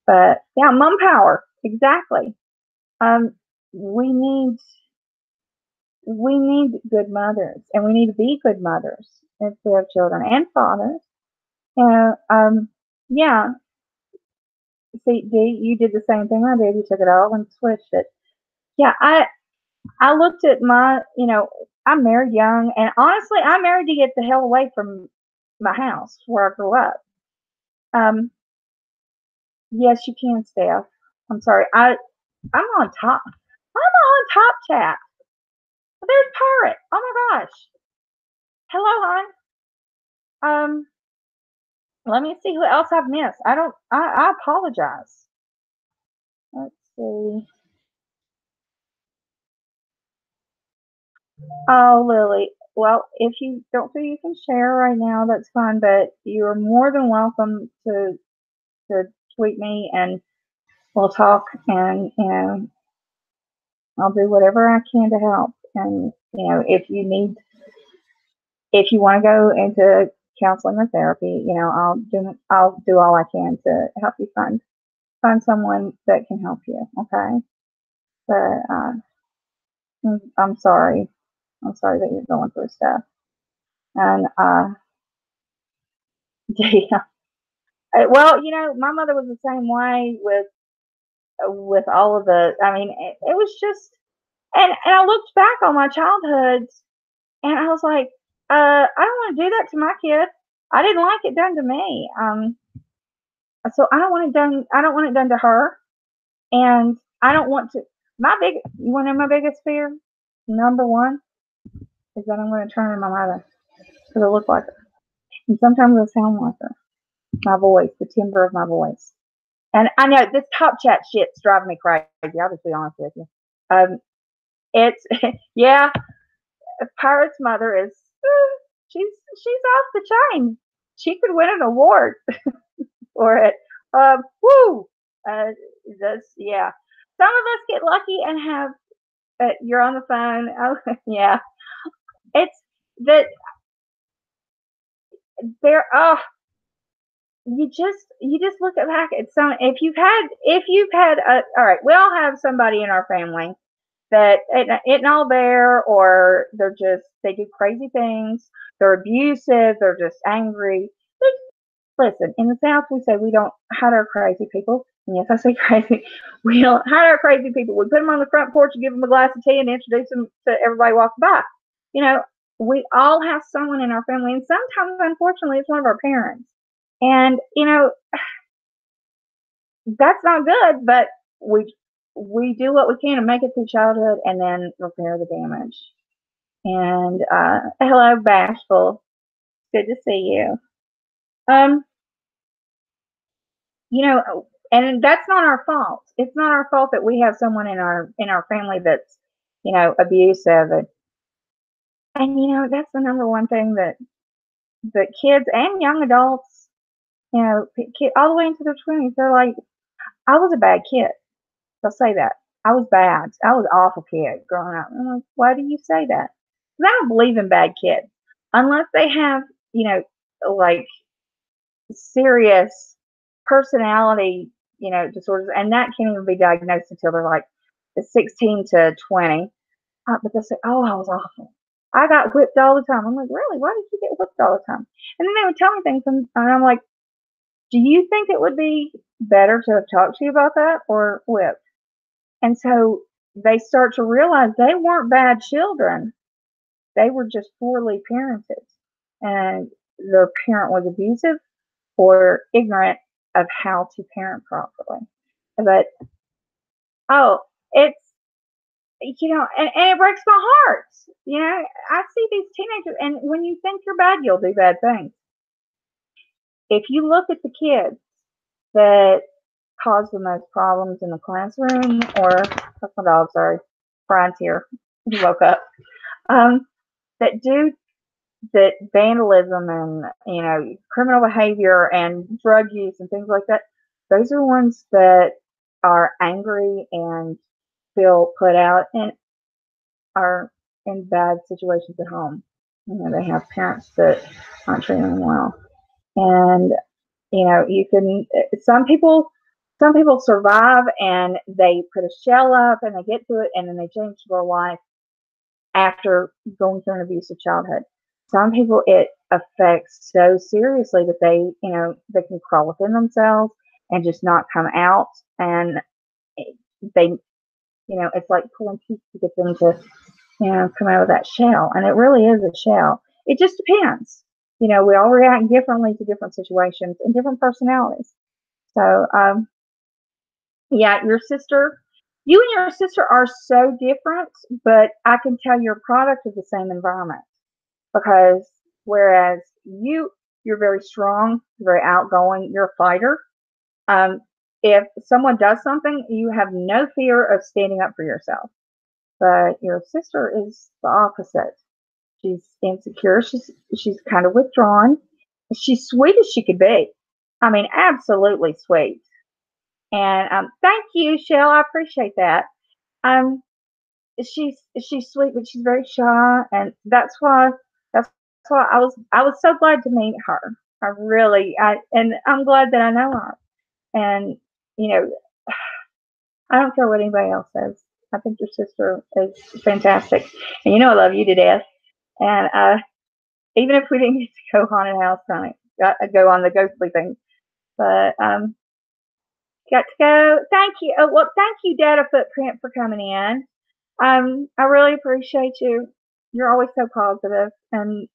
But yeah, mom power, exactly. Um, we need we need good mothers, and we need to be good mothers if we have children and fathers. And yeah, see, you did the same thing I did. You took it all and switched it. Yeah, I looked at I'm married young, and honestly, I'm married to get the hell away from my house where I grew up. Um, yes, you can, Steph. I'm sorry. I'm on top. I'm on top chat. There's Parrot. Oh my gosh. Hello, hon. Um, let me see who else I've missed. I apologize. Let's see. Oh, Lily. Well, if you don't feel you can share right now, that's fine. But you are more than welcome to tweet me, and we'll talk. And I'll do whatever I can to help. And if you want to go into counseling or therapy, I'll do all I can to help you find someone that can help you. Okay, but I'm sorry. I'm sorry that you're going through stuff. And yeah. Well, my mother was the same way with all of the. I mean, it was just, and I looked back on my childhood, and I was like, I don't want to do that to my kid. I didn't like it done to me. So I don't want it done. I don't want it done to her, and I don't want to. One of my biggest fears, number one, is that I'm going to turn into my mother because I look like her, and sometimes I sound like her. My voice, the timbre of my voice. And I know this top chat shit's driving me crazy. I'll just be honest with you. It's yeah. Pirate's mother is she's off the chain. She could win an award for it. Woo. That's yeah. Some of us get lucky and have. You're on the phone. Oh, yeah. It's that there. Oh, you just look at back at some. If you've had all right. We all have somebody in our family that isn't all there, or they do crazy things. They're abusive. They're just angry. Listen, in the South, we say we don't hide our crazy people. And yes, I say crazy. We don't hide our crazy people. We put them on the front porch and give them a glass of tea and introduce them to everybody walking by. You know, we all have someone in our family, and sometimes, unfortunately, it's one of our parents. And that's not good. But we do what we can to make it through childhood and then repair the damage. And hello, Bashful. Good to see you. Um, and that's not our fault. It's not our fault that we have someone in our family that's, abusive, and that's the number one thing that kids and young adults, all the way into their 20s, they're like, I was a bad kid. They'll say that. I was bad. I was an awful kid growing up. I'm like, why do you say that? Because I don't believe in bad kids unless they have, like serious personality, disorders, and that can't even be diagnosed until they're like 16 to 20. But they'll say, "Oh, I was awful. I got whipped all the time." I'm like, "Really? Why did you get whipped all the time?" And then they would tell me things, and I'm like, "Do you think it would be better to have talked to you about that or whipped?" And so they start to realize they weren't bad children; they were just poorly parented, and their parent was abusive or ignorant, of how to parent properly. But oh, it's and it breaks my heart. I see these teenagers, and when you think you're bad, you'll do bad things. If you look at the kids that cause the most problems in the classroom, or that's my dog, sorry, Brian's here, he woke up. That do that vandalism and criminal behavior and drug use and things like that. Those are ones that are angry and feel put out and are in bad situations at home. They have parents that aren't treating them well, and you can. Some people survive and they put a shell up and they get through it and then they change their life after going through an abusive childhood. Some people it affects so seriously that they can crawl within themselves and just not come out, and they it's like pulling teeth to get them to come out of that shell, and it really is a shell. It just depends. We all react differently to different situations and different personalities. So yeah, you and your sister are so different, but I can tell you're a product of the same environment. Because whereas you're very strong, very outgoing, you're a fighter. If someone does something, you have no fear of standing up for yourself. But your sister is the opposite. She's insecure. She's kind of withdrawn. She's sweet as she could be. I mean, absolutely sweet. And thank you, Shell. I appreciate that. Um, she's sweet, but she's very shy, and that's why I was so glad to meet her. And I'm glad that I know her. And you know, I don't care what anybody else says. I think your sister is fantastic, and I love you to death. And even if we didn't get to go haunted house hunting, go on the ghostly thing, but got to go. Thank you. Oh, well, thank you, Data Footprint, for coming in. I really appreciate you. You're always so positive, and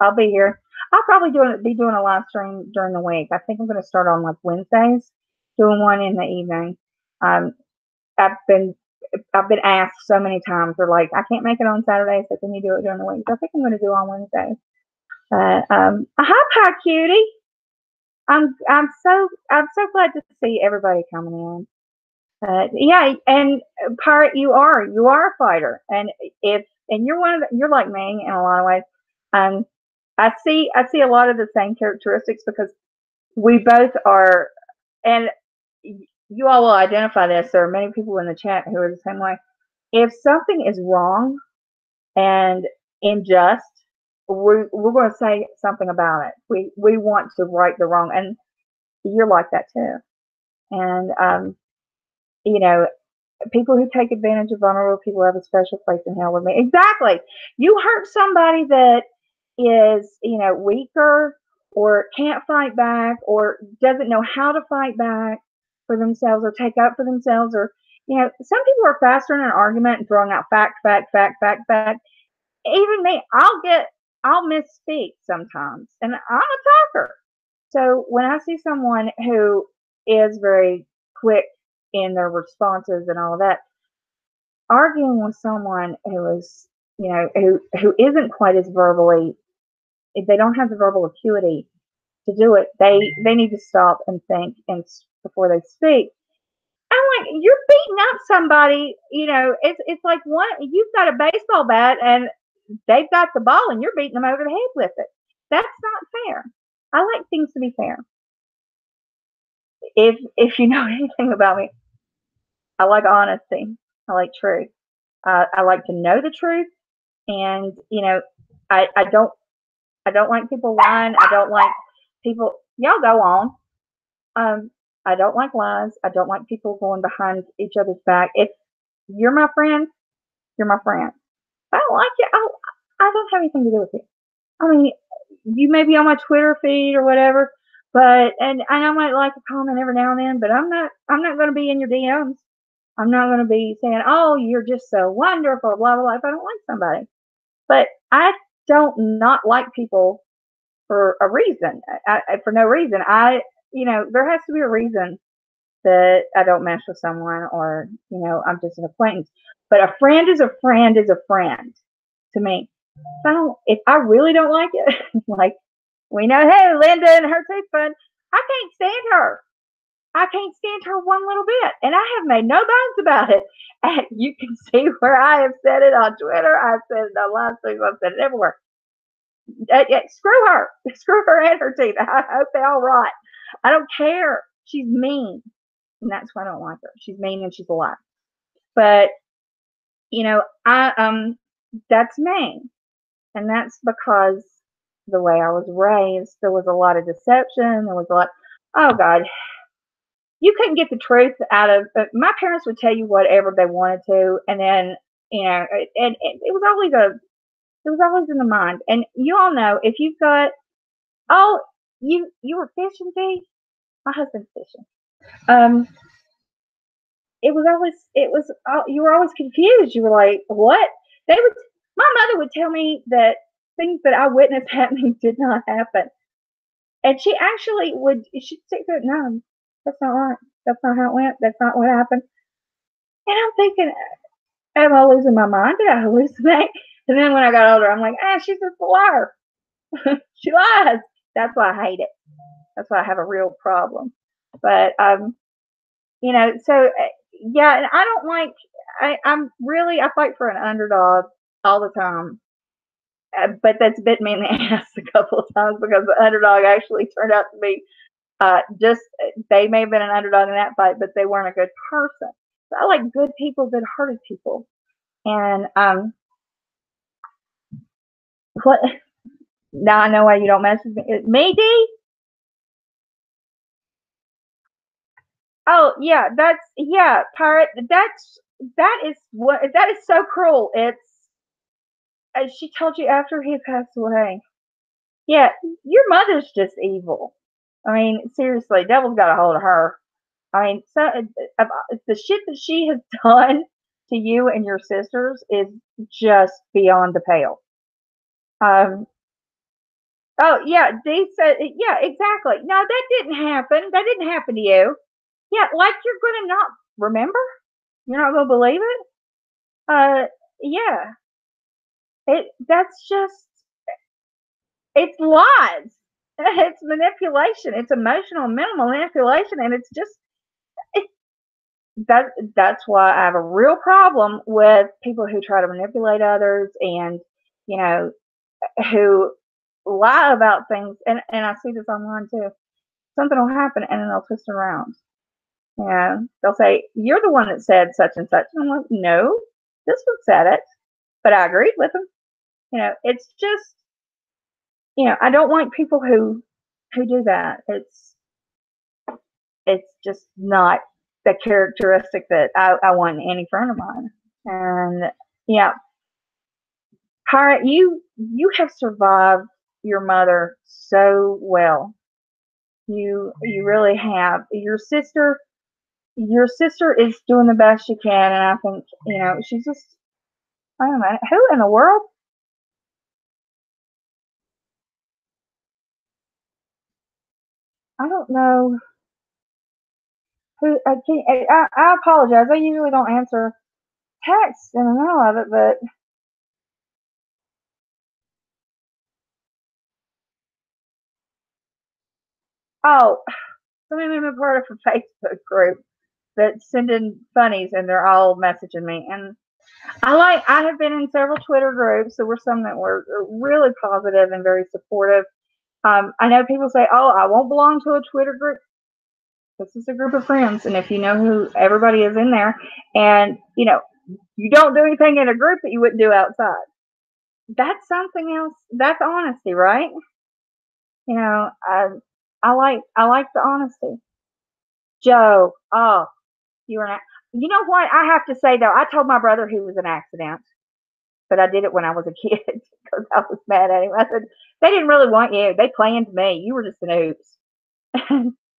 I'll be here. I'll probably be doing a live stream during the week. I think I'm going to start on like Wednesdays, doing one in the evening. Um, I've been asked so many times. They're like, I can't make it on Saturday, so can you do it during the week? So I think I'm going to do it on Wednesdays. Hi, Pie Cutie. I'm so glad to see everybody coming in. Yeah, and Pirate, you are a fighter, and you're like me in a lot of ways. Um, I see a lot of the same characteristics because we both are, and you all will identify this. There are many people in the chat who are the same way. If something is wrong and unjust, we're going to say something about it. We want to right the wrong, and you're like that too. And people who take advantage of vulnerable people have a special place in hell with me. Exactly. You hurt somebody that is, weaker or can't fight back or doesn't know how to fight back for themselves or take up for themselves, or some people are faster in an argument and throwing out fact. Even me, I'll misspeak sometimes, and I'm a talker. So when I see someone who is very quick in their responses and all of that, arguing with someone who is, who isn't quite as verbally, if they don't have the verbal acuity to do it, they need to stop and think and before they speak. I'm like, you're beating up somebody, it's like you've got a baseball bat and they've got the ball and you're beating them over the head with it. That's not fair. I like things to be fair. If you know anything about me, I like honesty. I like truth. I like to know the truth, and I don't like people lying. I don't like people. Y'all go on. I don't like lies. I don't like people going behind each other's back. If you're my friend, you're my friend. If I don't like you, I don't have anything to do with you. I mean, you may be on my Twitter feed or whatever, and I might like a comment every now and then, but I'm not going to be in your DMs. I'm not going to be saying, "Oh, you're just so wonderful," blah blah blah. If I don't like somebody, but I don't not like people for a reason, for no reason. there has to be a reason that I don't mesh with someone, or, I'm just an acquaintance. But a friend is a friend is a friend to me. If I really don't like it, like we know, hey, Linda and her tooth fun, I can't stand her. I can't stand her one little bit. And I have made no bones about it. And you can see where I have said it on Twitter. I've said it on live streams. I've said it everywhere. Screw her. Screw her and her teeth. I hope they all rot. I don't care. She's mean. And that's why I don't like her. She's mean and she's a lie. But, that's me. And that's because the way I was raised, there was a lot of deception. There was a lot, oh God, you couldn't get the truth out of, my parents would tell you whatever they wanted to. And then, and it was always in the mind. And you all know, if you've got, oh, you were fishing, Dee? My husband's fishing. You were always confused. You were like, what? My mother would tell me that things that I witnessed happening did not happen. And she actually she'd stick to it. No, that's not right. That's not how it went. That's not what happened. And I'm thinking, am I losing my mind? Did I hallucinate? And then when I got older, I'm like, she's just a liar. She lies. That's why I hate it. That's why I have a real problem. But, so yeah, and I don't like, I fight for an underdog all the time. But that's bit me in the ass a couple of times, because the underdog actually turned out to be they may have been an underdog in that fight, but they weren't a good person. So I like good people, good-hearted people. And what? Now I know why you don't mess with me. Me, Dee? Oh yeah, pirate. That is so cruel. It's she told you after he passed away. Yeah, your mother's just evil. I mean, seriously, devil's got a hold of her. I mean, so the shit that she has done to you and your sisters is just beyond the pale. Oh yeah, Dee said, yeah, exactly. No, that didn't happen. That didn't happen to you. Yeah, like you're gonna not remember? You're not gonna believe it? Yeah. That's just, it's lies. It's manipulation. It's emotional mental manipulation, and it's just it, that's why I have a real problem with people who try to manipulate others, and you know who lie about things. And I see this online too. Something will happen, and then they'll twist it around. Yeah, they'll say, "You're the one that said such and such." And I'm like, "No, this one said it, but I agreed with them." It's just, I don't like people who do that. It's just not the characteristic that I want in any friend of mine. And yeah, Pirate, you have survived your mother so well. You really have. Your sister is doing the best she can, and I think she's just, I don't know, who in the world. I don't know who. I apologize. I usually don't answer texts in the middle of it, but oh, somebody made me part of a Facebook group that's sending funnies, and they're all messaging me. And I have been in several Twitter groups. There were some that were really positive and very supportive. I know people say, "Oh, I won't belong to a Twitter group." This is a group of friends, and if you know who everybody is in there, and you don't do anything in a group that you wouldn't do outside. That's something else. That's honesty, right? I like the honesty. Joe, oh, you were not. You know what I have to say though? I told my brother he was an accident, but I did it when I was a kid because I was mad at him. I said, they didn't really want you. They planned me. You were just an oops.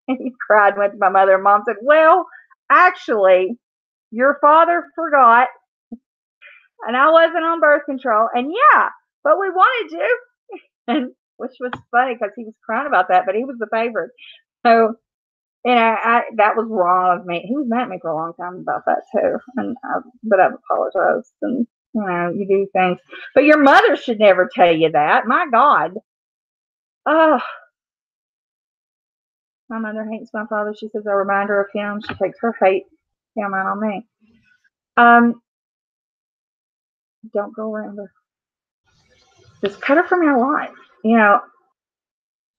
And he cried, went to my mother, and mom said, well, actually, your father forgot, and I wasn't on birth control. And yeah, but we wanted you. And which was funny because he was crying about that, but he was the favorite. So that was wrong of me. He was mad at me for a long time about that too, but I've apologized, and you do things. But your mother should never tell you that. My God. Oh, my mother hates my father. She says a reminder of him. She takes her hate him out on me. Don't go around her. Just cut her from your life.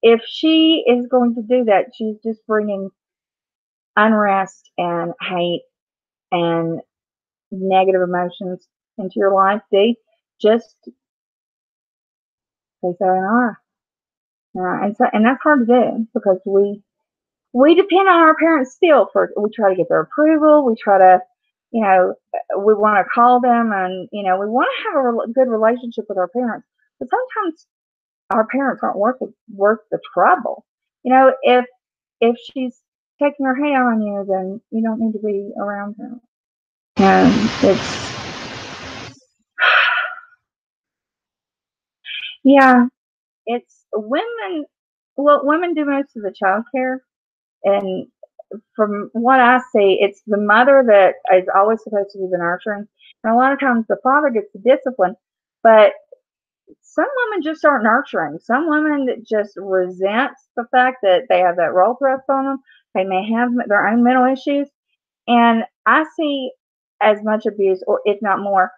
If she is going to do that, she's just bringing unrest and hate and negative emotions into your life. Just say sayonara. And that's hard to do because we depend on our parents still. We try to get their approval. We try to, we want to call them, and we want to have a good relationship with our parents. But sometimes our parents aren't worth the trouble. If she's taking her hate on you, then you don't need to be around her. And it's women. Well, women do most of the child care, and from what I see, it's the mother that is always supposed to do the nurturing, and a lot of times the father gets the discipline. But some women just aren't nurturing. Some women that just resents the fact that they have that role thrust on them. They may have their own mental issues, and I see as much abuse, or if not more,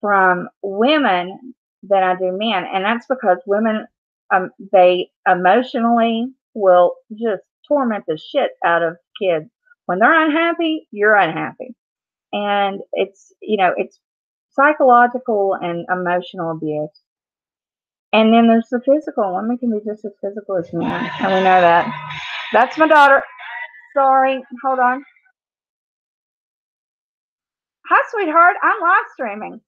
from women than I do men. And that's because women, they emotionally will just torment the shit out of kids. When they're unhappy, you're unhappy. And it's psychological and emotional abuse. And then there's the physical. Women can be just as physical as men, and we know that. That's my daughter. Sorry, hold on. Hi, sweetheart. I'm live streaming.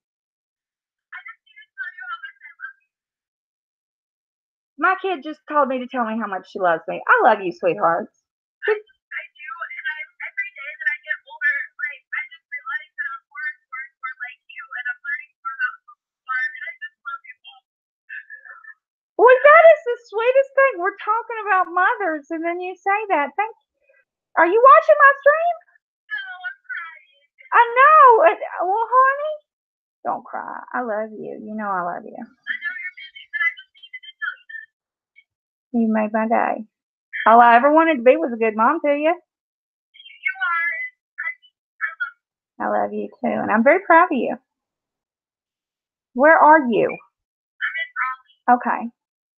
My kid just called me to tell me how much she loves me. I love you, sweetheart. I do, and every day that I get older, I just realize that I'm more like you, and I'm learning more about who you are, and I just love you all. Well, that is the sweetest thing. We're talking about mothers, and then you say that. Are you watching my stream? No, I'm crying. I know. Well, honey, don't cry. I love you. You know I love you. I know you're busy, but I just needed to tell you that. You made my day. All I ever wanted to be was a good mom to you. You are. I love you too, and I'm very proud of you. Where are you? I'm in Raleigh. Okay.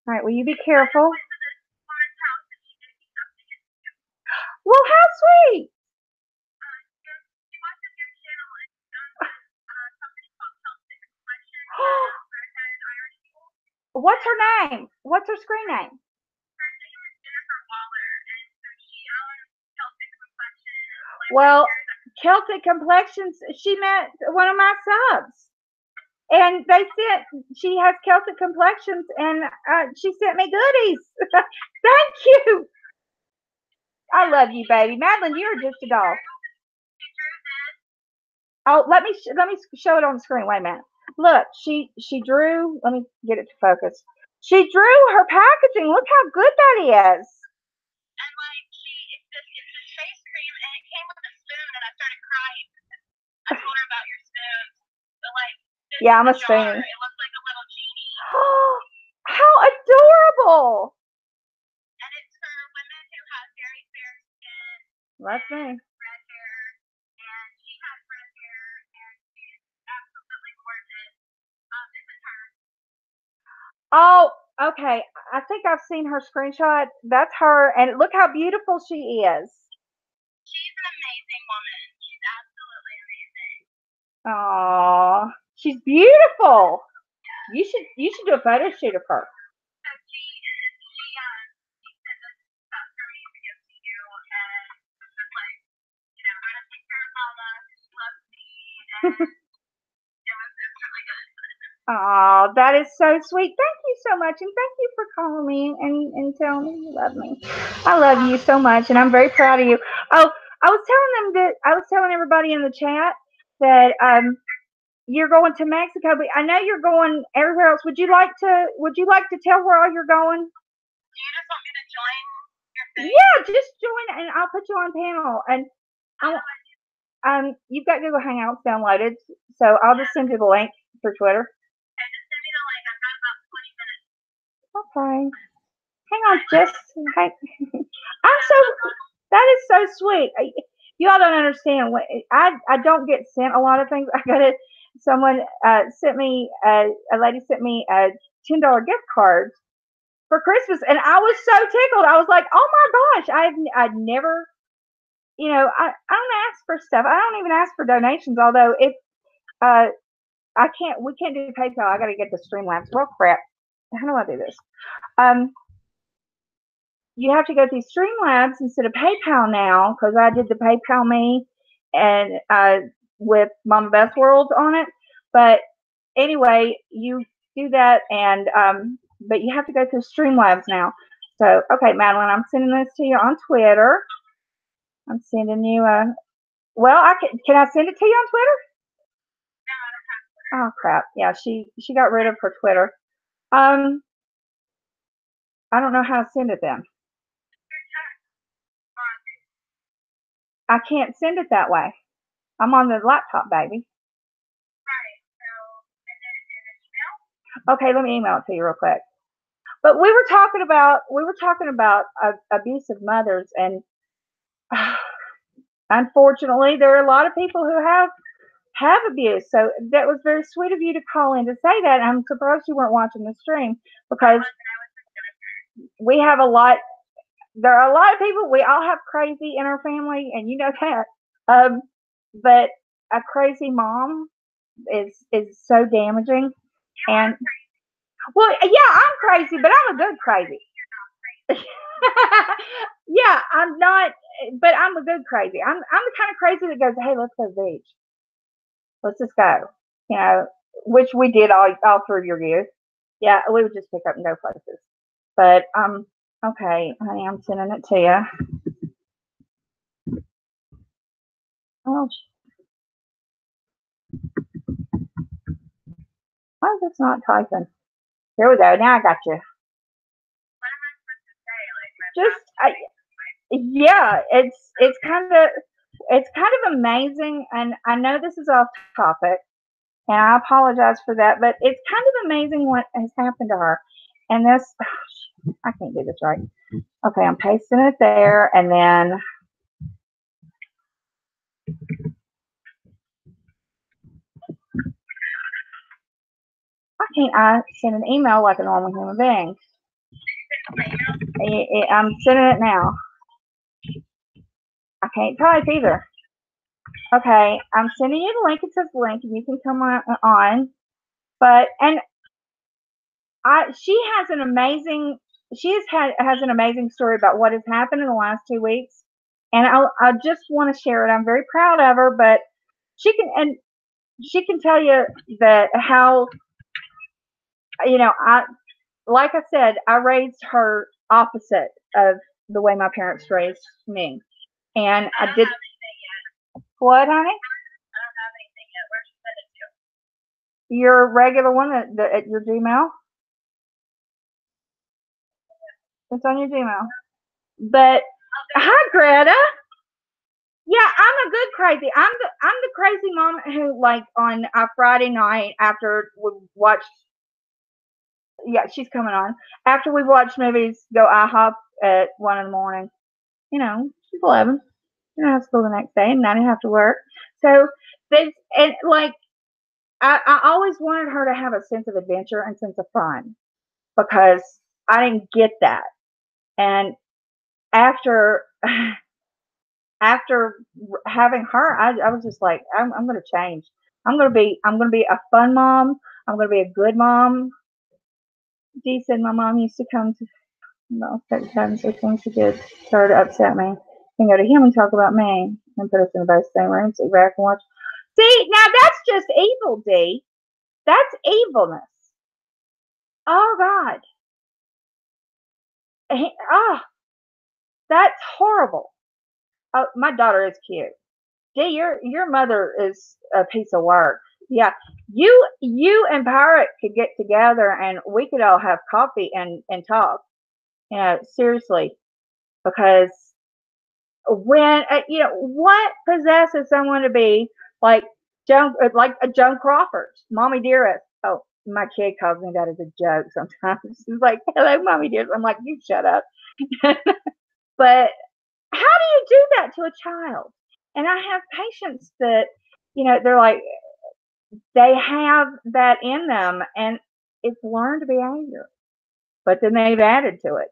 All right. Will you be careful? I went to this woman's house, and she gave me something to do. Well, how sweet. She watches your channel, and she does something called Celtic Complexion. What's her name? What's her screen name? Her name is and so she owns Celtic Complexion. Well, Celtic Complexions, she met one of my subs. And she has Celtic Complexions, and she sent me goodies. Thank you. I love you, baby. Madeline, you're just a doll. Oh, let me show it on the screen. Wait a minute. Look, she drew. Let me get it to focus. She drew her packaging. Look how good that is. And it's this face cream, and it came with a spoon, and I started crying. I told her about your spoon. But yeah, I'm a spoon. It looks like a little genie. How adorable! And it's for women who have very fair skin. That's me. Red hair, and she has red hair, and she's absolutely gorgeous. This is her. Oh, okay. I think I've seen her screenshot. That's her, and look how beautiful she is. She's an amazing woman. She's absolutely amazing. Aww, she's beautiful. Yeah. You should do a photo shoot of her. So she said this stuff for me to give to you, and it's just like, I'm gonna take care of Mama. She loves me, and it was really good. Oh, that is so sweet. Thank you so much, and thank you for calling me and telling me you love me. I love you so much, and I'm very proud of you. Oh, I was telling everybody in the chat that you're going to Mexico, but I know you're going everywhere else. Would you like to tell where all you're going? Do you just want me to join your Yeah, just join and I'll put you on panel. And you've got Google Hangouts downloaded, so I'll just send you the link through Twitter. Okay, just send me the link. I've got about 20 minutes. Okay. Hang on, just hang. That is so sweet. You all don't understand. I don't get sent a lot of things. I got it. Someone sent me a lady sent me a $10 gift card for Christmas, and I was so tickled. I was like, oh my gosh, I'd never, I don't ask for stuff. I don't even ask for donations. Although if we can't do PayPal. I got to get the Streamlabs. Well, crap. How do I do this? You have to go through Streamlabs instead of PayPal now because I did the PayPal me and with Mama Beth World on it. But anyway, you do that and but you have to go through Streamlabs now. So okay, Madeline, I'm sending this to you on Twitter. I'm sending you well, can I send it to you on Twitter? No, I don't have Twitter. Oh crap. Yeah, she got rid of her Twitter. I don't know how to send it then. I can't send it that way. I'm on the laptop, baby. Right. So, and then in an email? Okay, let me email it to you real quick. But we were talking about abusive mothers, and unfortunately, there are a lot of people who have abuse. So that was very sweet of you to call in to say that. I'm surprised you weren't watching the stream because we have a lot. There are a lot of people. We all have crazy in our family, and you know that. But a crazy mom is so damaging. And well, yeah, I'm crazy, but I'm a good crazy. Yeah, I'm not, but I'm a good crazy. I'm the kind of crazy that goes, hey, let's go to the beach. Let's just go. Which we did all through your youth. Yeah, we would just pick up and go places. But okay, honey, I'm sending it to you. Oh, why is this not typing? Here we go. Now I got you. What am I supposed to say? Like, yeah, it's kind of amazing, and I know this is off topic, and I apologize for that, but it's kind of amazing what has happened to her. And this, I can't do this right. Okay, I'm pasting it there, and then why can't I send an email like a normal human being? I'm sending it now. I can't type either. Okay, I'm sending you the link. It says link, and you can come on. But she has an amazing. Has an amazing story about what has happened in the last 2 weeks, and I just want to share it. I'm very proud of her, but she can tell you that how like I said, I raised her opposite of the way my parents raised me, and I did. What, honey? I don't have anything yet. Where should I send it to? Your regular one at your Gmail. It's on your Gmail. But hi, Greta. Yeah, I'm a good crazy. I'm the crazy mom who, like, on a Friday night after we watched. Yeah, she's coming on after we watched movies. Go IHOP at 1 in the morning. She's 11. She don't have school the next day, and I didn't have to work. So and like I always wanted her to have a sense of adventure and sense of fun because I didn't get that. And after having her, I was just like, I'm going to change. I'm going to be a fun mom. I'm going to be a good mom. Dee said my mom used to come to certain times so things she did started to upset me. And go to him and talk about me and put us in the same room, sit back and watch. See, now that's just evil, Dee. That's evilness. Oh God. Oh, that's horrible. Oh, my daughter is cute. Dee, your mother is a piece of work. Yeah, you and Pirate could get together and we could all have coffee and talk. Seriously. because when what possesses someone to be like like a Joan Crawford, Mommy Dearest. Oh, my kid calls me that as a joke sometimes. She's like, "Hello, Mommy Dearest." I'm like, "You shut up." But how do you do that to a child? And I have patients that they're like they have that in them, and it's learned behavior, but then they've added to it.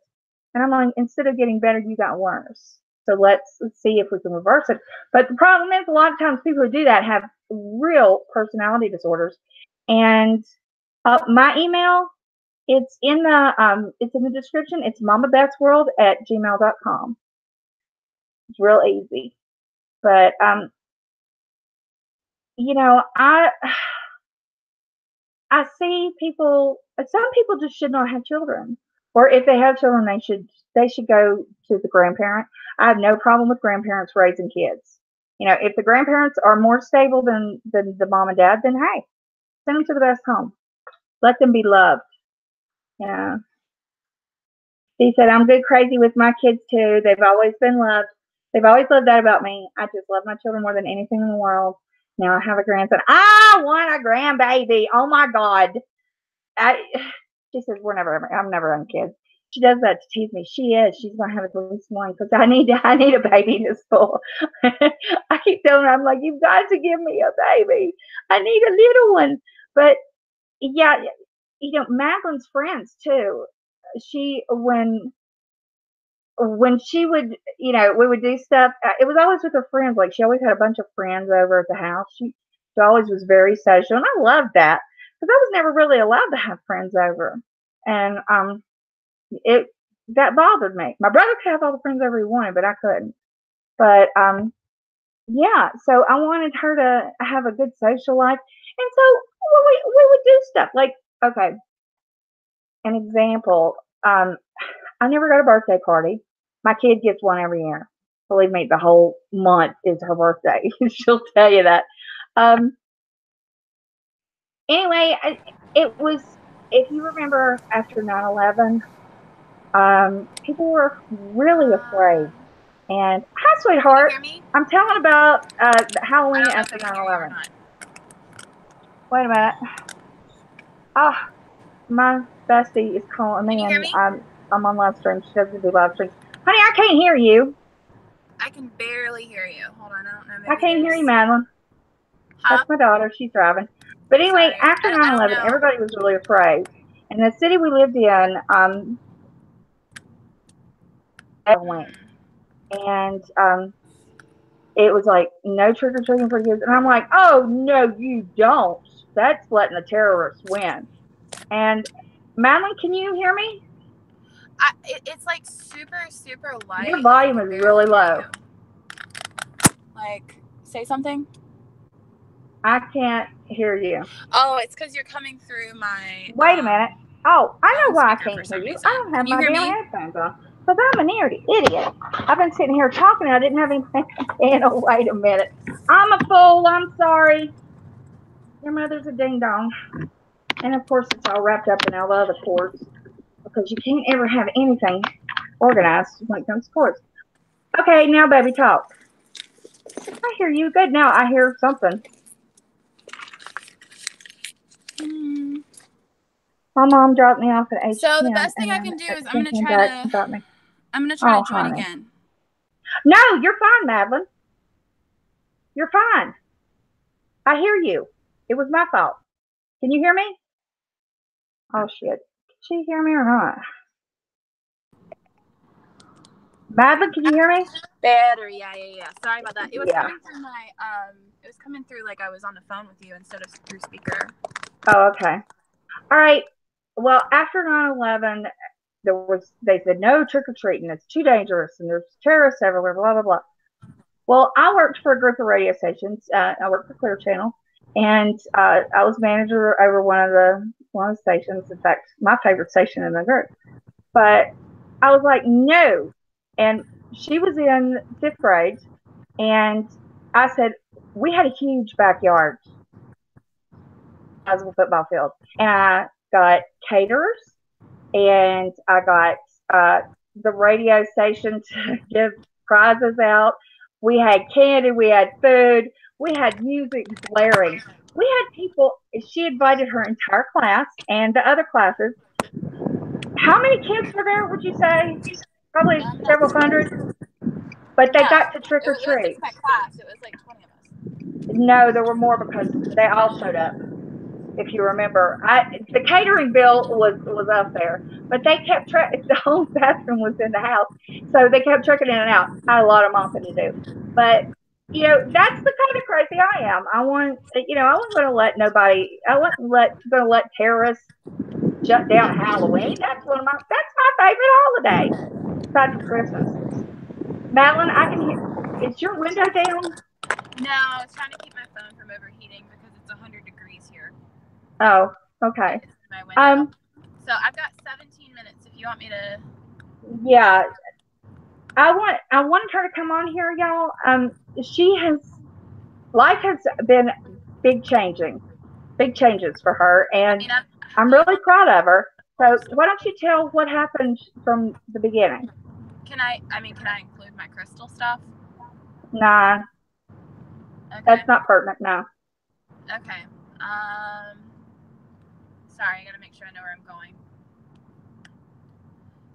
And I'm like, instead of getting better, you got worse. So let's see if we can reverse it. But the problem is, a lot of times people who do that have real personality disorders. And my email, it's in the description. It's mamabethsworld@gmail.com. It's real easy. But I see some people just should not have children. Or if they have children, they should go to the grandparent. I have no problem with grandparents raising kids. If the grandparents are more stable than the mom and dad, then hey, send them to the best home. Let them be loved. Yeah. He said, I'm good crazy with my kids too. They've always been loved. They've always loved that about me. I just love my children more than anything in the world. Now I have a grandson. I want a grandbaby. Oh my God. She says, I'm never having kids. She does that to tease me. She is. She's going to have at least one because I need a baby this fall. I keep telling her, I'm like, you've got to give me a baby. I need a little one. But yeah, Madeline's friends too. When she would, we would do stuff. It was always with her friends. Like she always had a bunch of friends over at the house. She always was very social, and I loved that because I was never really allowed to have friends over, and it that bothered me. My brother could have all the friends over he wanted, but I couldn't. But yeah, so I wanted her to have a good social life, and so we would do stuff like, okay, an example. I never got a birthday party. My kid gets one every year. Believe me, the whole month is her birthday. She'll tell you that. Um, anyway, it was, if you remember after 9/11, people were really afraid. And hi, Can you sweetheart. hear me? I'm telling about I Halloween don't know if after they can hear you or 9/11. not. Wait a minute. Oh, my bestie is calling Can me, you hear and me? I'm on live stream. She doesn't do live streams. Honey, I can't hear you. I can barely hear you. Hold on, I don't know. I Maybe can't hear you, there's. Madeline. Huh? That's my daughter. She's driving. But anyway, Sorry. after I don't 9/11, know. everybody was really afraid. And the city we lived in, went. Hmm. And it was like, no trick or treating for kids. And I'm like, oh, no, you don't. That's letting the terrorists win. And Madeline, can you hear me? It's like super, super light. Your Like I volume can is barely really hear low. you. Like, say something. I can't hear you. Oh, it's because you're coming through my Wait a minute. Oh, I know phone why I speaker can't for hear some you. I reason. don't have Can you my hear damn me? headphones on. Because I'm an idiot. I've been sitting here talking and I didn't have anything. Oh, wait a minute. I'm a fool. I'm sorry. Your mother's a ding dong. And of course, it's all wrapped up in all the other cords because you can't ever have anything organized when it comes to cords. Okay, now, baby, talk. I hear you. Good. Now I hear something. My mom dropped me off at age 10. So the best thing And I then can do at is 10 came back and got me. I'm gonna try Oh, to join honey. again. No, you're fine, Madeline. You're fine. I hear you. It was my fault. Can you hear me? Oh, shit. Can she hear me or not? Madeline, can you hear me? Better, yeah. Sorry about that. It was Yeah. coming through my it was coming through like I was on the phone with you instead of through speaker. Oh, okay. All right. Well, after 9/11, they said no trick-or-treating. It's too dangerous and there's terrorists everywhere, blah, blah, blah. Well, I worked for a group of radio stations. I worked for Clear Channel, and I was manager over one of the stations. In fact, my favorite station in the group. But I was like, no. And she was in 5th grade, and I said, we had a huge backyard, as a football field, and I got caterers, and I got the radio station to give prizes out. We had candy, we had food, we had music blaring. We had people, she invited her entire class and the other classes. How many kids were there, would you say? Probably Not several sure. hundred, but they got No, to trick or it was just treat. my class. It was like 20 of us. No, there were more because they all showed up. If you remember, the catering bill was up there, but they kept the whole bathroom was in the house, so they kept trucking in and out. I had a lot of mopping to do, but that's the kind of crazy I am. I wasn't going to let nobody. I wasn't going to let terrorists shut down Halloween. That's my favorite holiday, aside from Christmas. Madeline, I can hear. Is your window down? No, I was trying to keep my phone from overheating because it's 100 degrees here. Oh, okay. My window. So I've got 17 minutes if you want me to. Yeah, I wanted her to come on here, y'all. Life has been big changes for her, and I'm really proud of her. So why don't you tell what happened from the beginning? Can I include my crystal stuff? Nah, Okay. that's not pertinent. No. Okay. Sorry, I gotta make sure I know where I'm going.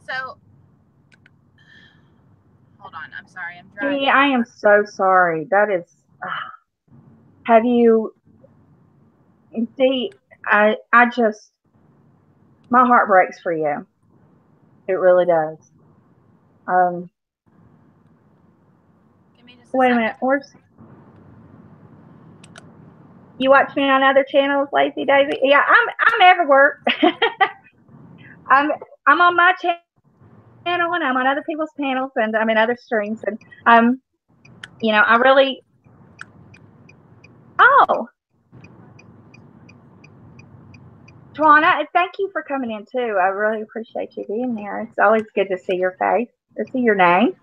So, hold on. I'm sorry. I'm driving. See, I am so sorry. That is. Have you? See, I just my heart breaks for you. It really does. Give me just Wait a minute. You watch me on other channels, Lazy Daisy? Yeah, I'm everywhere. I'm I'm on my channel and I'm on other people's panels and I'm in other streams and I really. Oh, Tawana, thank you for coming in too. I really appreciate you being there. It's always good to see your face, to see your name,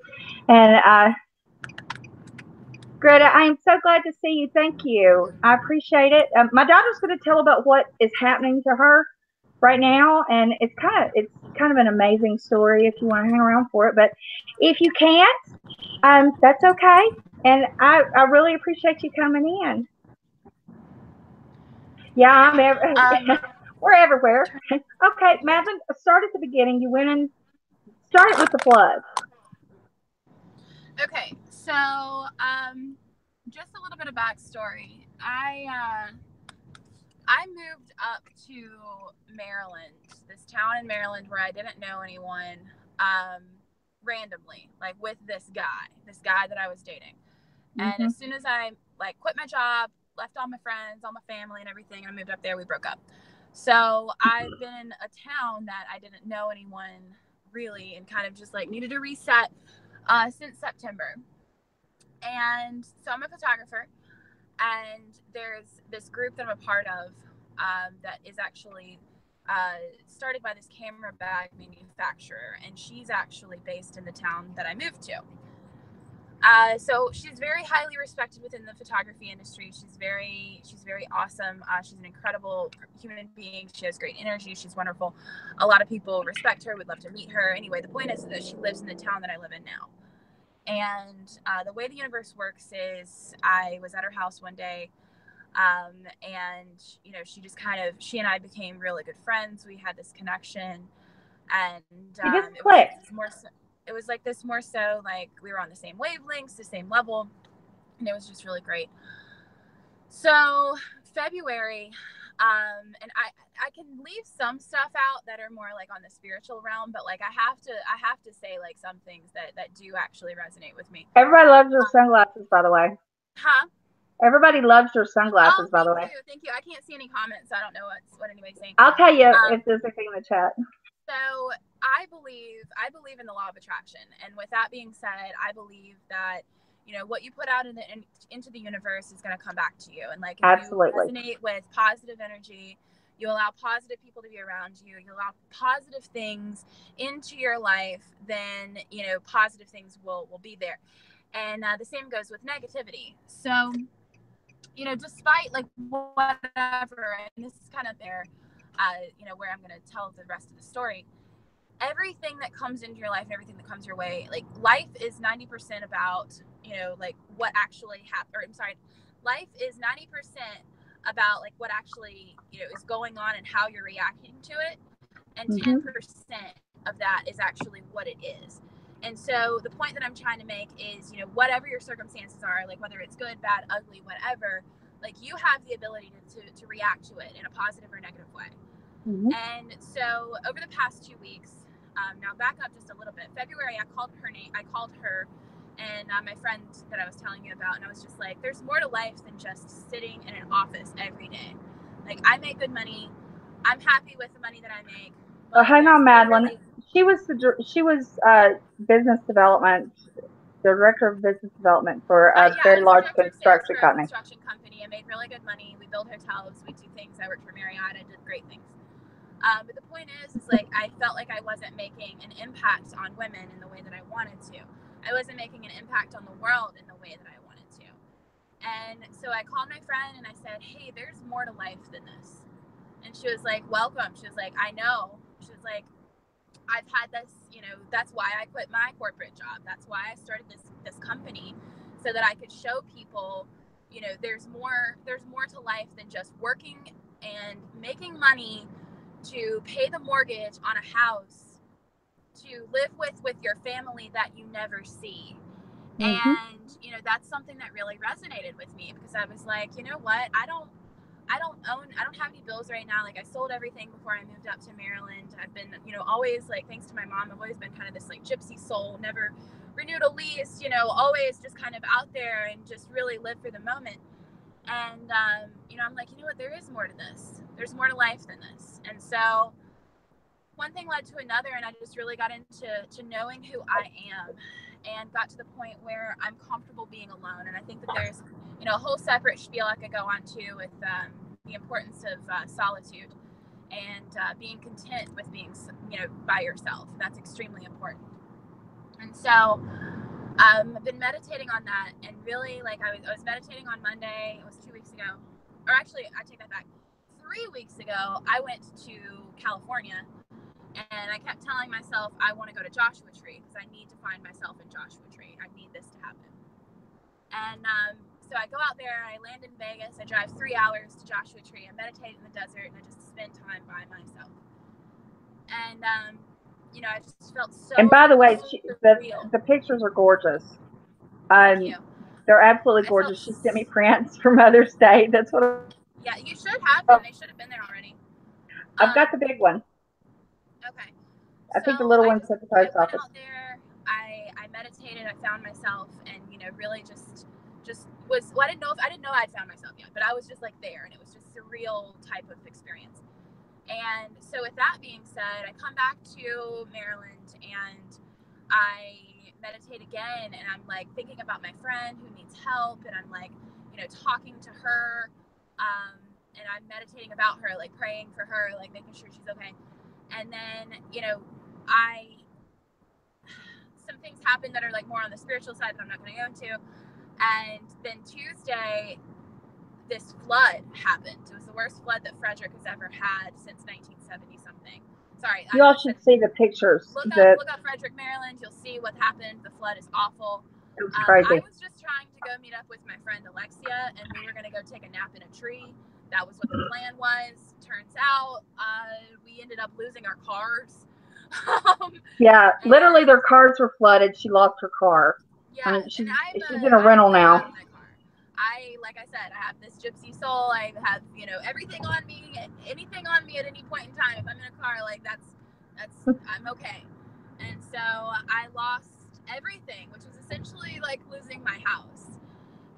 and Greta, I am so glad to see you. Thank you. I appreciate it. My daughter's going to tell about what is happening to her right now, and it's kind of an amazing story if you want to hang around for it. But if you can't, that's okay. And I really appreciate you coming in. Yeah, we're everywhere. Okay, Madeline, start at the beginning. You went and started with the flood. Okay, so just a little bit of backstory. I moved up to Maryland, this town in Maryland where I didn't know anyone, randomly, like with this guy that I was dating. And as soon as I quit my job, left all my friends, all my family and everything, and I moved up there, we broke up. So I've been in a town that I didn't know anyone really and kind of just needed a reset since September. And so I'm a photographer, and there's this group that I'm a part of that is actually started by this camera bag manufacturer, and she's actually based in the town that I moved to. So she's very highly respected within the photography industry. She's very awesome. She's an incredible human being. She has great energy. She's wonderful. A lot of people respect her, would love to meet her. Anyway, the point is that she lives in the town that I live in now. And the way the universe works is I was at her house one day, and she and I became really good friends. We had this connection, and it was like this more so like we were on the same wavelengths, the same level, and it was just really great. So February, and I can leave some stuff out that are more like on the spiritual realm, but I have to say some things that do actually resonate with me. Everybody loves your sunglasses, by the way. Huh? Everybody loves your sunglasses, by the way. Thank you. I can't see any comments, so I don't know what anybody's saying. I'll tell you if there's anything in the chat. So I believe in the law of attraction, and with that being said, I believe that what you put out into the universe is going to come back to you. And Absolutely. You resonate with positive energy, you allow positive people to be around you, you allow positive things into your life, then positive things will be there. And the same goes with negativity. So despite whatever, and this is kind of there, where I'm going to tell the rest of the story. everything that comes into your life and everything that comes your way, like life is 90% about, you know, like what actually happened, or I'm sorry, life is 90% about like what actually, you know, is going on and how you're reacting to it. And 10% of that is actually what it is. And so the point that I'm trying to make is, you know, whatever your circumstances are, like whether it's good, bad, ugly, whatever, like you have the ability to react to it in a positive or negative way. And so over the past 2 weeks, now back up just a little bit. February, I called her and my friend that I was telling you about, and I was just like, there's more to life than just sitting in an office every day. Like, I make good money. I'm happy with the money that I make. Oh, hang on, Madeline. She was business development, the director of business development for a very large construction company. I made really good money. We build hotels. We do things. I worked for Marriott. I did great things. But the point is like I felt like I wasn't making an impact on women in the way that I wanted to. I wasn't making an impact on the world in the way that I wanted to. And so I called my friend and I said, hey, there's more to life than this. And she was like, welcome. She was like, I know. She was like, I've had this, you know, that's why I quit my corporate job. That's why I started this company, so that I could show people, you know, there's more to life than just working and making money to pay the mortgage on a house, to live with your family that you never see. And, you know, that's something that really resonated with me, because I was like, you know what? I don't have any bills right now. Like, I sold everything before I moved up to Maryland. I've been, you know, always, like, thanks to my mom, I've always been kind of this like gypsy soul, never renewed a lease, you know, always just kind of out there and just really live for the moment. And, you know, I'm like, you know what, there is more to this. There's more to life than this. And so one thing led to another, and I just really got into knowing who I am, and got to the point where I'm comfortable being alone. And I think that there's, you know, a whole separate spiel I could go on to with the importance of solitude and being content with being, you know, by yourself. That's extremely important. And so I've been meditating on that, and really, like, I was meditating on Monday. It was 2 weeks ago, or actually, I take that back. 3 weeks ago, I went to California, and I kept telling myself I want to go to Joshua Tree because I need to find myself in Joshua Tree. I need this to happen. And so I go out there, I land in Vegas, I drive 3 hours to Joshua Tree, I meditate in the desert, and I just spend time by myself. And you know, I just felt so. And by the way, the pictures are gorgeous. Thank you. They're absolutely gorgeous. She sent me prints for Mother's Day. That's what. Yeah, you should have them. They should have been there already. I've got the big one. Okay. I think the little one's at the post office. Out there, I meditated. I found myself, and you know, really just was. Well, I didn't know I'd found myself yet, but I was just like there, and it was just a surreal type of experience. And so, with that being said, I come back to Maryland, and I meditate again, and I'm like thinking about my friend who needs help, and I'm like, you know, talking to her, and I'm meditating about her, like praying for her, like making sure she's okay. And then, you know, some things happen that are like more on the spiritual side that I'm not going to go into. And then Tuesday, this flood happened. It was the worst flood that Frederick has ever had since 1970 something. Sorry. You all should see the pictures. Look up Frederick, Maryland. You'll see what happened. The flood is awful. It was crazy. I was just trying to go meet up with my friend Alexia, and we were going to go take a nap in a tree. That was what the plan was. Turns out we ended up losing our cars. Yeah, literally their cars were flooded. She lost her car. Yeah, I mean, she's in a rental now. Like I said, I have this gypsy soul. I have, you know, everything on me, anything on me at any point in time. If I'm in a car, like that's I'm okay. And so I lost everything, which was essentially like losing my house.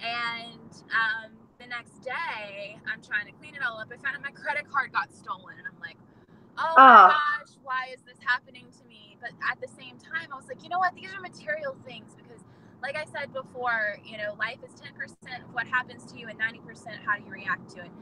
And the next day, I'm trying to clean it all up. I found out my credit card got stolen, and I'm like, oh my gosh, why is this happening to me? But at the same time, I was like, you know what? These are material things, because like I said before, you know, life is 10% of what happens to you and 90% how you react to it.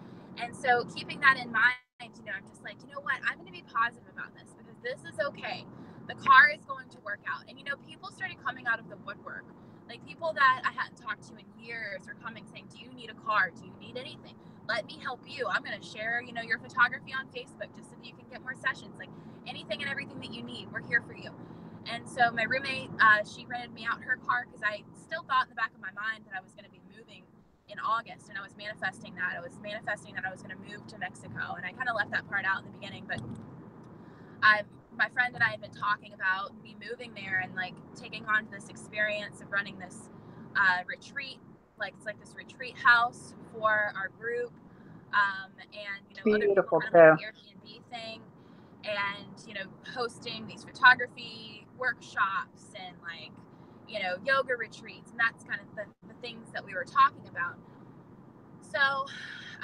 And so keeping that in mind, you know, I'm just like, you know what? I'm going to be positive about this, because this is okay. The car is going to work out. And, you know, people started coming out of the woodwork. Like, people that I hadn't talked to in years are coming saying, do you need a car? Do you need anything? let me help you. I'm going to share, you know, your photography on Facebook just so that you can get more sessions. Like anything and everything that you need, we're here for you. And so my roommate, she rented me out her car because I still thought in the back of my mind that I was going to be moving in August, and I was manifesting that. I was manifesting that I was going to move to Mexico, and I kind of left that part out in the beginning, but my friend and I had been talking about me moving there and like taking on this experience of running this retreat, like it's like this retreat house for our group, and you know, other people kind of like the Airbnb thing, and you know, hosting these photography workshops and like, you know, yoga retreats, and that's kind of the things that we were talking about. So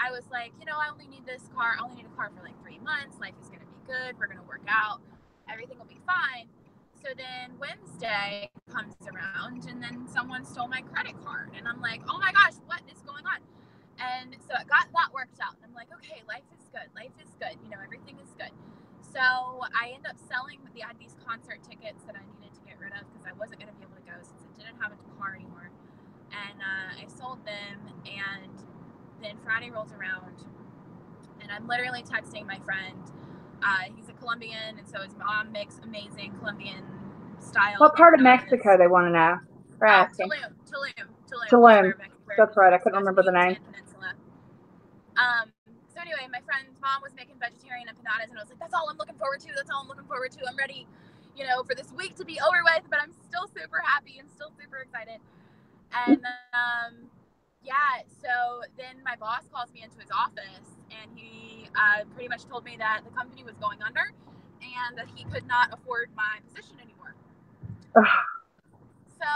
I was like, you know, I only need this car. I only need a car for like 3 months. Life is going to be good. We're going to work out. Everything will be fine. So then Wednesday comes around and then someone stole my credit card. And I'm like, oh my gosh, what is going on? And so I got that worked out. And I'm like, okay, life is good. Life is good. You know, everything is good. So I end up selling I had these concert tickets that I needed to get rid of because I wasn't going to be able to go since I didn't have a car anymore. And I sold them, and then Friday rolls around and I'm literally texting my friend. He's a Colombian, and so his mom makes amazing Colombian style. What part of Mexico they want to know? Tulum. That's right. I couldn't remember the name. Peninsula. So anyway, my friend's mom was making vegetarian empanadas, and I was like, that's all I'm looking forward to. That's all I'm looking forward to. I'm ready, you know, for this week to be over with, but I'm still super happy and still super excited. And yeah, so then my boss calls me into his office, and he pretty much told me that the company was going under and that he could not afford my position anymore. So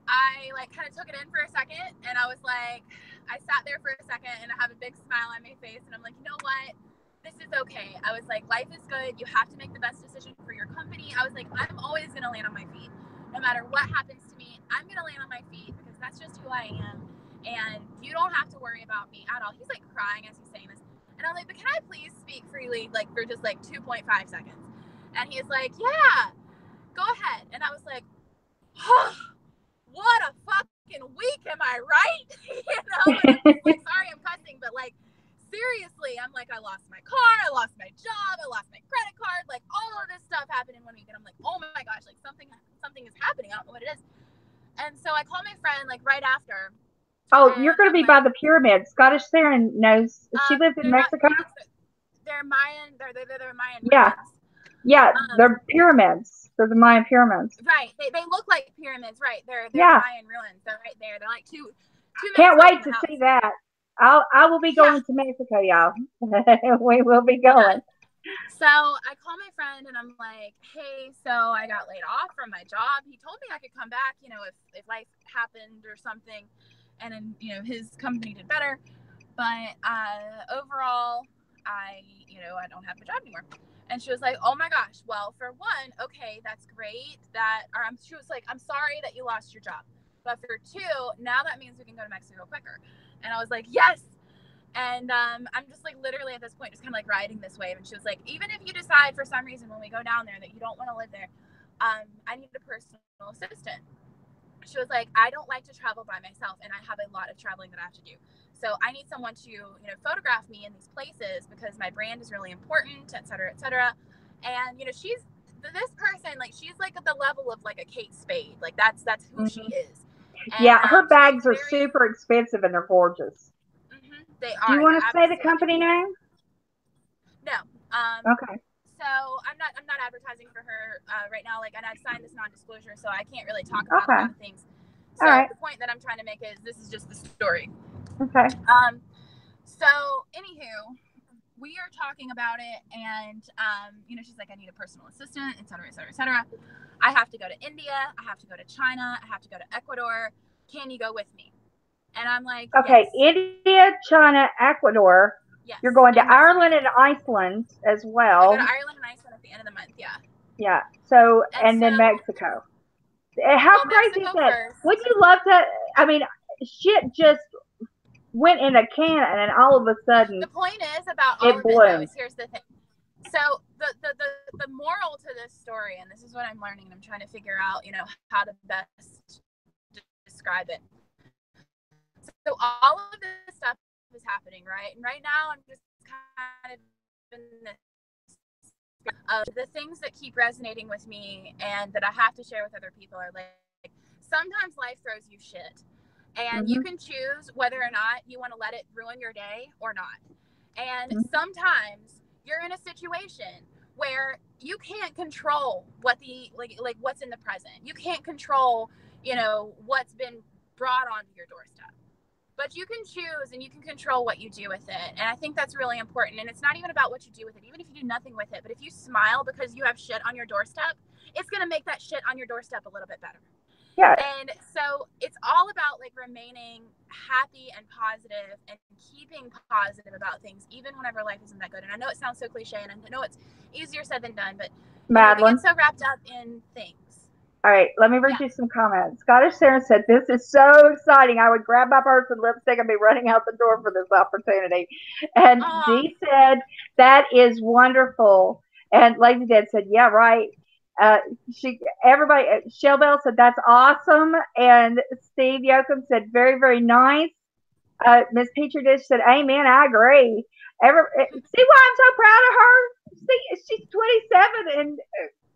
I like kind of took it in for a second, and I was like, I sat there for a second and I have a big smile on my face, and I'm like, you know what? This is okay. I was like, life is good. You have to make the best decision for your company. I was like, I'm always going to land on my feet. No matter what happens to me, I'm going to land on my feet because that's just who I am. And you don't have to worry about me at all. He's like crying as he's saying this. And I'm like, but can I please speak freely, like for just like 2.5 seconds? And he's like, yeah, go ahead. And I was like, oh, what a fucking week, am I right? You know, and I'm like, sorry I'm cussing, but like, seriously, I'm like, I lost my car, I lost my job, I lost my credit card, like all of this stuff happened in 1 week. And I'm like, oh my gosh, like something is happening. I don't know what it is. And so I call my friend like right after. Oh, you're going to be by the pyramids. Scottish Sarah knows. She lived in Mexico. They're Mayan. They're Mayan. Yeah. Pyramids. Yeah, they're pyramids. They're the Mayan pyramids. Right. They look like pyramids. Right. They're Mayan ruins. They're right there. They're like two. Can't wait to see that. I will be going to Mexico, y'all. We will be going. So I call my friend and I'm like, hey, so I got laid off from my job. He told me I could come back, you know, if life happened or something. And then, you know, his company did better. But overall, I don't have a job anymore. And she was like, oh my gosh, well, for one, okay, that's great. She was like, I'm sorry that you lost your job. But for two, now that means we can go to Mexico quicker. And I was like, yes. And I'm just like literally at this point just kind of like riding this wave. And she was like, even if you decide for some reason when we go down there that you don't want to live there, I need a personal assistant. She was like, I don't like to travel by myself, and I have a lot of traveling that I have to do. So I need someone to, you know, photograph me in these places because my brand is really important, et cetera, et cetera. And, you know, this person, like, she's like at the level of like a Kate Spade. Like that's who she is. And, yeah, her bags are super expensive and they're gorgeous. They are. Do you want to say the company name? No. Okay. So I'm not advertising for her right now. Like, and I've signed this non-disclosure, so I can't really talk about a lot of things. So the point that I'm trying to make is this is just the story. Okay. So anywho, we are talking about it, and you know, she's like, I need a personal assistant, et cetera, et cetera, et cetera. I have to go to India. I have to go to China. I have to go to Ecuador. Can you go with me? And I'm like, okay, yes. India, China, Ecuador. Yes. You're going to Ireland and Iceland as well. I go to Ireland and Iceland at the end of the month, yeah. Yeah. So, and then Mexico. How crazy is that? Would you love to? I mean, shit just went in a can, and then all of a sudden, the point is about all of it, though, is here's the thing. So the moral to this story, and this is what I'm learning, and I'm trying to figure out, you know, how to best describe it. So all of this stuff is happening, right? And right now I'm just kind of in this the things that keep resonating with me and that I have to share with other people are like, sometimes life throws you shit, and you can choose whether or not you want to let it ruin your day or not. And sometimes you're in a situation where you can't control what the like what's in the present. You can't control, you know, what's been brought onto your doorstep. But you can choose and you can control what you do with it. And I think that's really important. And it's not even about what you do with it, even if you do nothing with it. But if you smile because you have shit on your doorstep, it's going to make that shit on your doorstep a little bit better. Yeah. And so it's all about like remaining happy and positive and keeping positive about things, even whenever life isn't that good. And I know it sounds so cliche, and I know it's easier said than done, but you know, we get so wrapped up in things. All right, let me read you some comments. Scottish Sarah said, "This is so exciting. I would grab my purse and lipstick and be running out the door for this opportunity." And Dee said, "That is wonderful." And Lazy Dad said, "Yeah, right." Shell Bell said, "That's awesome." And Steve Yoakum said, "Very, very nice." Miss Petri Dish said, "Amen. I agree." See why I'm so proud of her? See, she's 27, and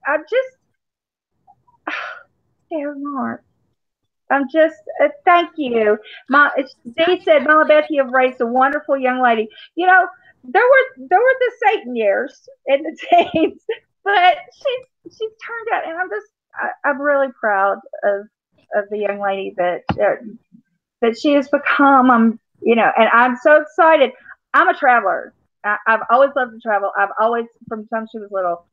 I'm just. I'm just, thank you. Dee said, "Mama Beth, you have raised a wonderful young lady." You know, there were the Satan years in the teens, but she's turned out, and I'm really proud of the young lady that she has become. You know, and I'm so excited. I'm a traveler. I've always loved to travel. I've always, from the time she was little,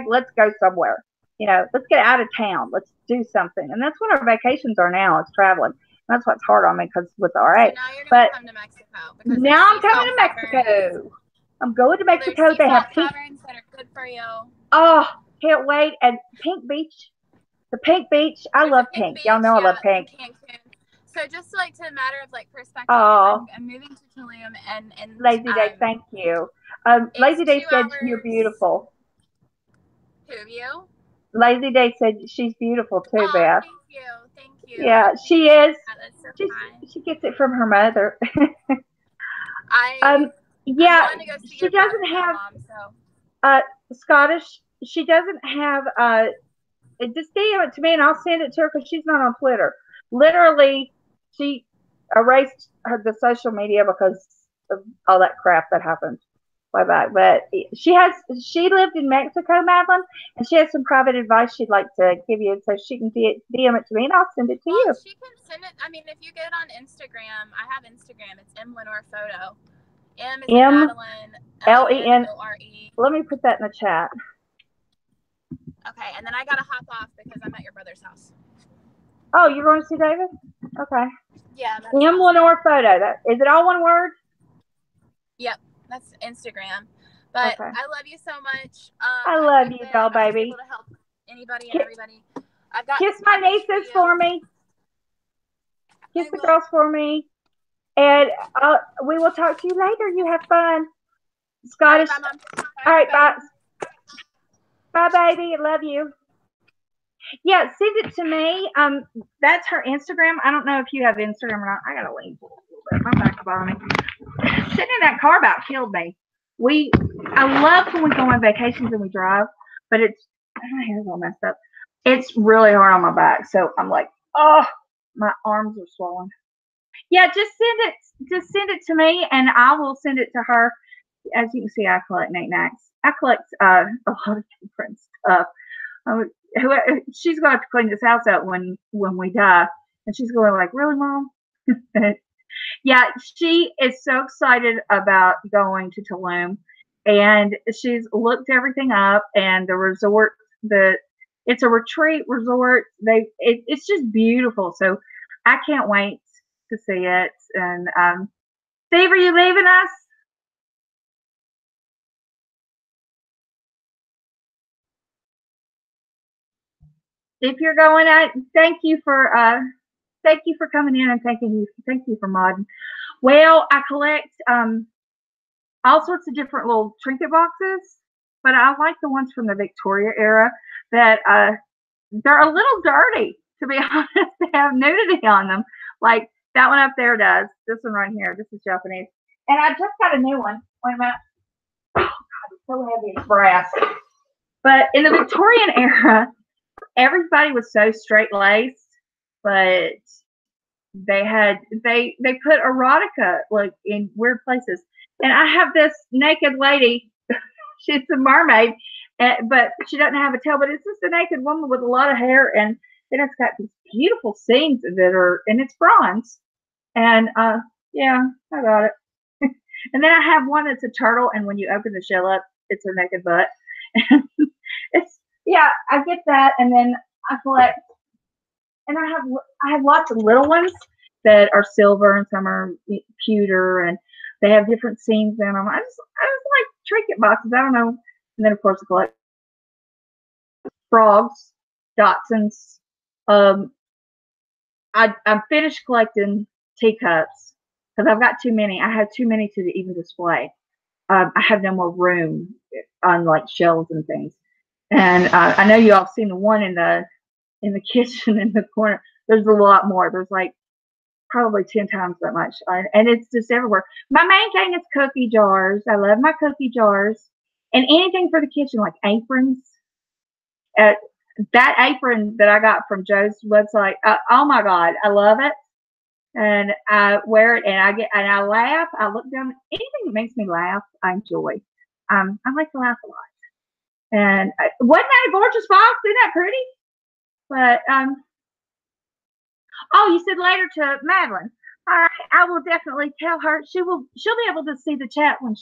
let's go somewhere. You know, let's get out of town. Let's do something. And that's what our vacations are now. It's traveling. That's what's hard on me because with RA. So now you're going to come to Mexico. Now I'm coming to Mexico. I'm going to Mexico. They have taverns that are good for you. Oh, can't wait. And Pink Beach. The Pink Beach. I love Pink. Y'all know I love Pink. So just like to a matter of like perspective, I'm moving to Tulum and Lazy Day, thank you. Lazy Day said you're beautiful. Who of you? Lazy Day said she's beautiful too, Beth. Thank you. Yeah, she is. So she gets it from her mother. Yeah, she doesn't have Scottish. She doesn't have just DM it to me and I'll send it to her because she's not on Twitter. Literally, she erased the social media because of all that crap that happened way back. But she lived in Mexico, Madeline, and she has some private advice she'd like to give you, so she can DM it to me and I'll send it to you. She can send it. I mean, if you get on Instagram, I have Instagram. It's Lenore Photo. M is in Madeline. LENORE. Let me put that in the chat. Okay, and then I gotta hop off because I'm at your brother's house. Oh, you're going to see David? Okay. Yeah. Lenore Photo. Is it all one word? Yep, that's Instagram. But okay. I love you so much. I love you, doll baby. Able to help anybody and everybody. I've got kiss my nieces for me. Kiss the girls for me. And we will talk to you later. You have fun. Scottish. Bye, Mom. All right, bye. Bye, baby. I love you. Yeah, send it to me. That's her Instagram. I don't know if you have Instagram or not. I gotta leave a little bit. My back's bothering me. Sitting in that car about killed me. I love when we go on vacations and we drive, but my hair's all messed up. It's really hard on my back, so I'm like, oh, my arms are swollen. Yeah, just send it to me, and I will send it to her. As you can see, I collect knickknacks. I collect a lot of different stuff. She's going to have to clean this house out when we die, and she's going like, really, Mom? Yeah, she is so excited about going to Tulum, and she's looked everything up, and the resort, it's a retreat resort. It's just beautiful. So I can't wait to see it. And Steve, are you leaving us? If you're going out, thank you for coming in, and thank you for modding. Well, I collect all sorts of different little trinket boxes, but I like the ones from the Victoria era that they're a little dirty, to be honest. They have nudity on them. Like That one up there does. This one right here. This is Japanese. And I just got a new one. Wait a minute. Oh, God, it's so heavy. It's brass. But in the Victorian era, everybody was so straight laced, but they put erotica like in weird places. And I have this naked lady. She's a mermaid, but she doesn't have a tail. But it's just a naked woman with a lot of hair, and then it's got these beautiful scenes that are, and it's bronze. And yeah, I got it. And then I have one that's a turtle, and when you open the shell up, it's a naked butt. It's yeah, I get that, and then I collect, and I have lots of little ones that are silver, and some are pewter, and they have different scenes in them. I just like trinket boxes. I don't know. And then of course I collect frogs, Dachshunds. I'm finished collecting teacups because I've got too many. I have too many to even display. I have no more room on like shelves and things. And I know you all seen the one in the kitchen in the corner. There's a lot more. There's like probably 10 times that much, and it's just everywhere. My main thing is cookie jars. I love my cookie jars, and anything for the kitchen like aprons. That apron that I got from Joe's website. Oh my God, I love it. And I wear it, and I laugh. I look down. Anything that makes me laugh, I enjoy. I like to laugh a lot. And wasn't that a gorgeous box? Isn't that pretty? But oh, you said later to Madeline. All right, I will definitely tell her. She'll be able to see the chat when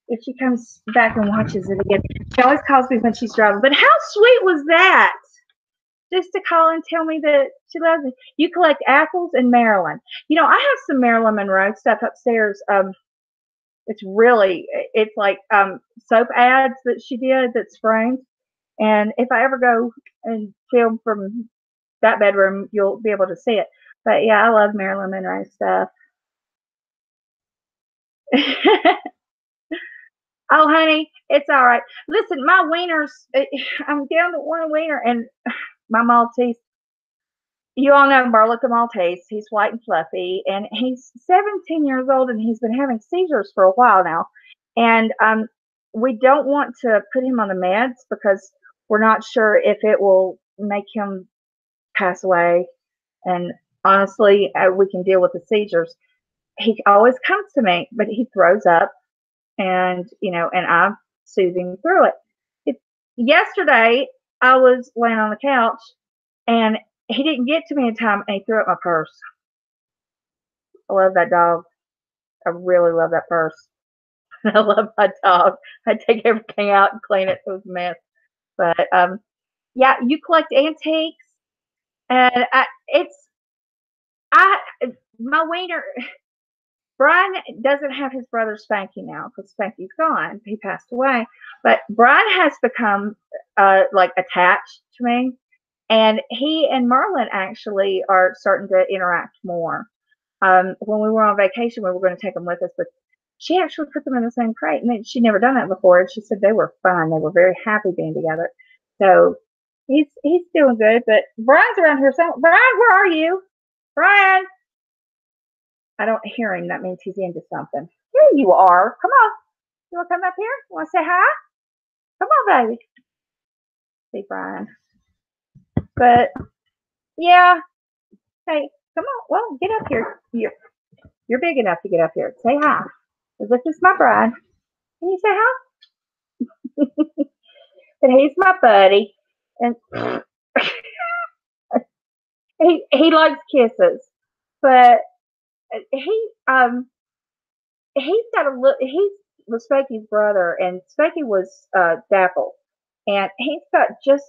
if she comes back and watches it again. She always calls me when she's driving. But how sweet was that? Just to call and tell me that she loves me. You collect apples in Maryland. You know, I have some Marilyn Monroe stuff upstairs. It's like soap ads that she did that's framed. And if I ever go and film from that bedroom, you'll be able to see it. But yeah, I love Marilyn Monroe stuff. Oh, honey, it's all right. Listen, my wieners, I'm down to one wiener, and my Maltese. You all know Barlet the Maltese. He's white and fluffy, and he's 17 years old, and he's been having seizures for a while now. And we don't want to put him on the meds because we're not sure if it will make him pass away. And honestly, we can deal with the seizures. He always comes to me, but he throws up, and and I soothe him through it. Yesterday, I was laying on the couch, and he didn't get to me in time, and he threw up my purse. I love that dog. I really love that purse. I love my dog. I take everything out and clean it. It was a mess. But yeah, you collect antiques, and my wiener. Brian doesn't have his brother Spanky now because Spanky's gone. He passed away. But Brian has become like attached to me. And he and Merlin actually are starting to interact more. When we were on vacation, we were going to take them with us, but she actually put them in the same crate. And she'd never done that before. And she said they were fun. They were very happy being together. So he's doing good. But Brian's around here. So, Brian, where are you? Brian! I don't hear him. That means he's into something. Here you are. Come on. You want to come up here? You want to say hi? Come on, baby. See, Brian. But, yeah. Hey, come on. Well, get up here. You're big enough to get up here. Say hi. This is my bride. Can you say hi? But he's my buddy. And he likes kisses. But he's got a look. He was Spanky's brother, and Spanky was Dapple, and he's got just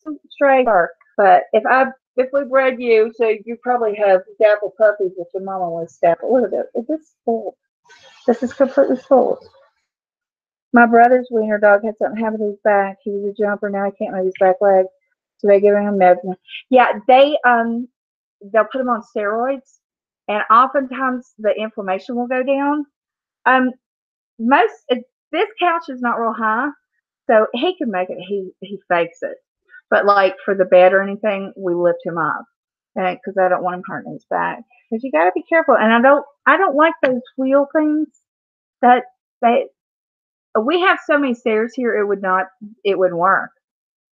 some stray fur. But if we bred you, so you probably have Dapple puppies if your mama was Dapple. Look at this. Is this full? This is completely full. My brother's wiener dog had something happen to his back. He was a jumper. Now he can't move his back leg, so they're giving him meds. Yeah, they'll put him on steroids, and oftentimes the inflammation will go down. This couch is not real high, so he can make it. He fakes it, but like for the bed or anything, we lift him up, because I don't want him hurting his back. Because you got to be careful, and I don't like those wheel things that they. We have so many stairs here, it wouldn't work.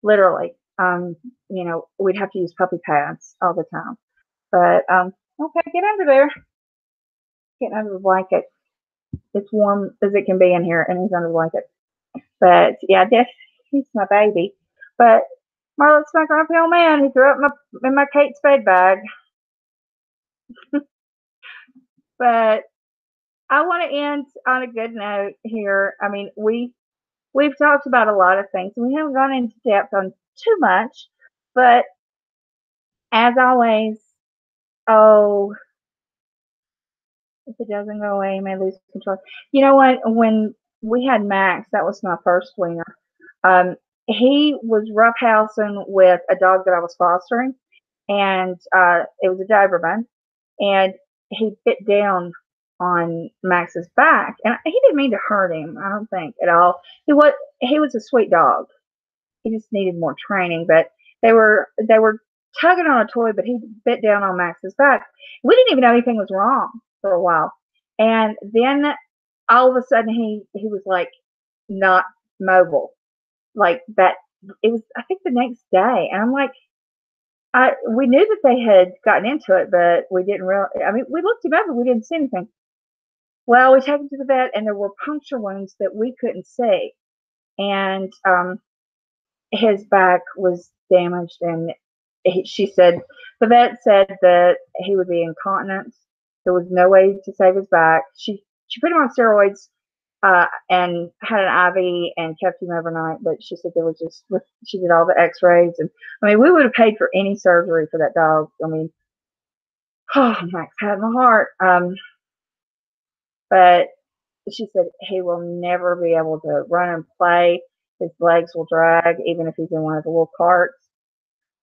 Literally, we'd have to use puppy pads all the time. But okay, get under there. Get under the blanket. It's warm as it can be in here, and he's under the blanket. But yeah, he's my baby. But Marlon's my grumpy old man. He threw up in my Kate Spade bag. But I want to end on a good note here. I mean, we've talked about a lot of things. We haven't gone into depth on too much, but as always, oh, if it doesn't go away, you may lose control. You know what? When we had Max, that was my first wiener. He was roughhousing with a dog that I was fostering, and it was a Doberman, and he bit down on Max's back, and he didn't mean to hurt him. I don't think at all. He was a sweet dog. He just needed more training, but they were tugging on a toy, but he bit down on Max's back. We didn't even know anything was wrong for a while, and then all of a sudden he was like not mobile, like that. It was, I think, the next day, and I'm like, we knew that they had gotten into it, but we didn't really. I mean, we looked him over, we didn't see anything. Well, we took him to the vet, and there were puncture wounds that we couldn't see, and his back was damaged, and she said, the vet said that he would be incontinent. There was no way to save his back. She put him on steroids and had an IV and kept him overnight, but she said there was she did all the x-rays, and I mean, we would have paid for any surgery for that dog. I mean, oh, Max had my heart. But she said he will never be able to run and play. His legs will drag, even if he's in one of the little carts.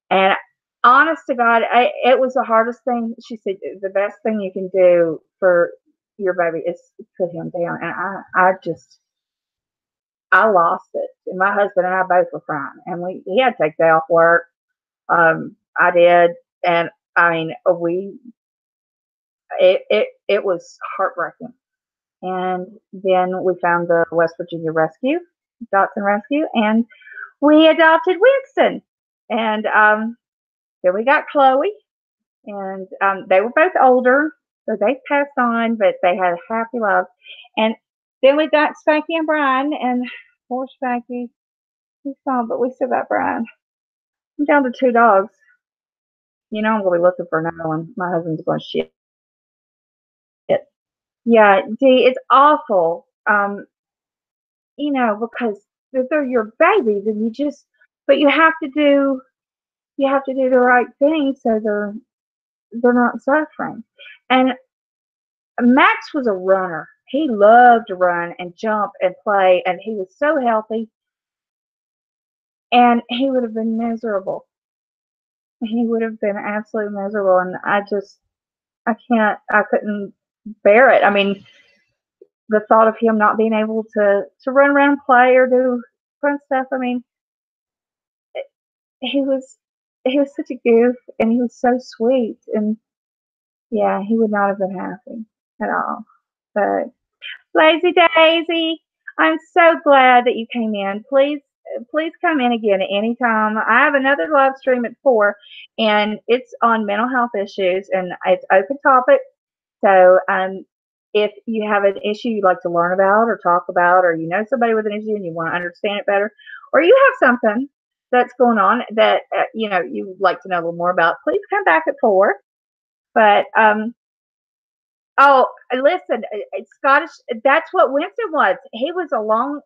And honest to God, it was the hardest thing. She said the best thing you can do for your baby is put him down. And I lost it. And my husband and I both were crying. And he had to take day off work. I did. And I mean, it was heartbreaking. And then we found the West Virginia Rescue, Dotson Rescue, and we adopted Winston. And then we got Chloe, and they were both older, so they passed on, but they had a happy life. And then we got Spanky and Brian, and poor Spanky, he's gone, but we still got Brian. I'm down to 2 dogs. You know I'm going to be looking for another one. My husband's going to shit. Yeah, Dee, it's awful. Because they're your babies, and but you have to do the right thing so they're not suffering. And Max was a runner. He loved to run and jump and play, and he was so healthy. And he would have been miserable. He would have been absolutely miserable, and I couldn't bear it. I mean, the thought of him not being able to run around and play or do fun stuff. I mean, he was such a goof, and he was so sweet, and yeah, he would not have been happy at all. But Lazy Daisy, I'm so glad that you came in. Please come in again at any time. I have another live stream at 4, and it's on mental health issues, and it's open topic. So if you have an issue you'd like to learn about or talk about, or you know somebody with an issue and you want to understand it better, or you have something that's going on that you would like to know a little more about, please come back at 4. But oh, listen, Scottish. That's what Winston was. He was a long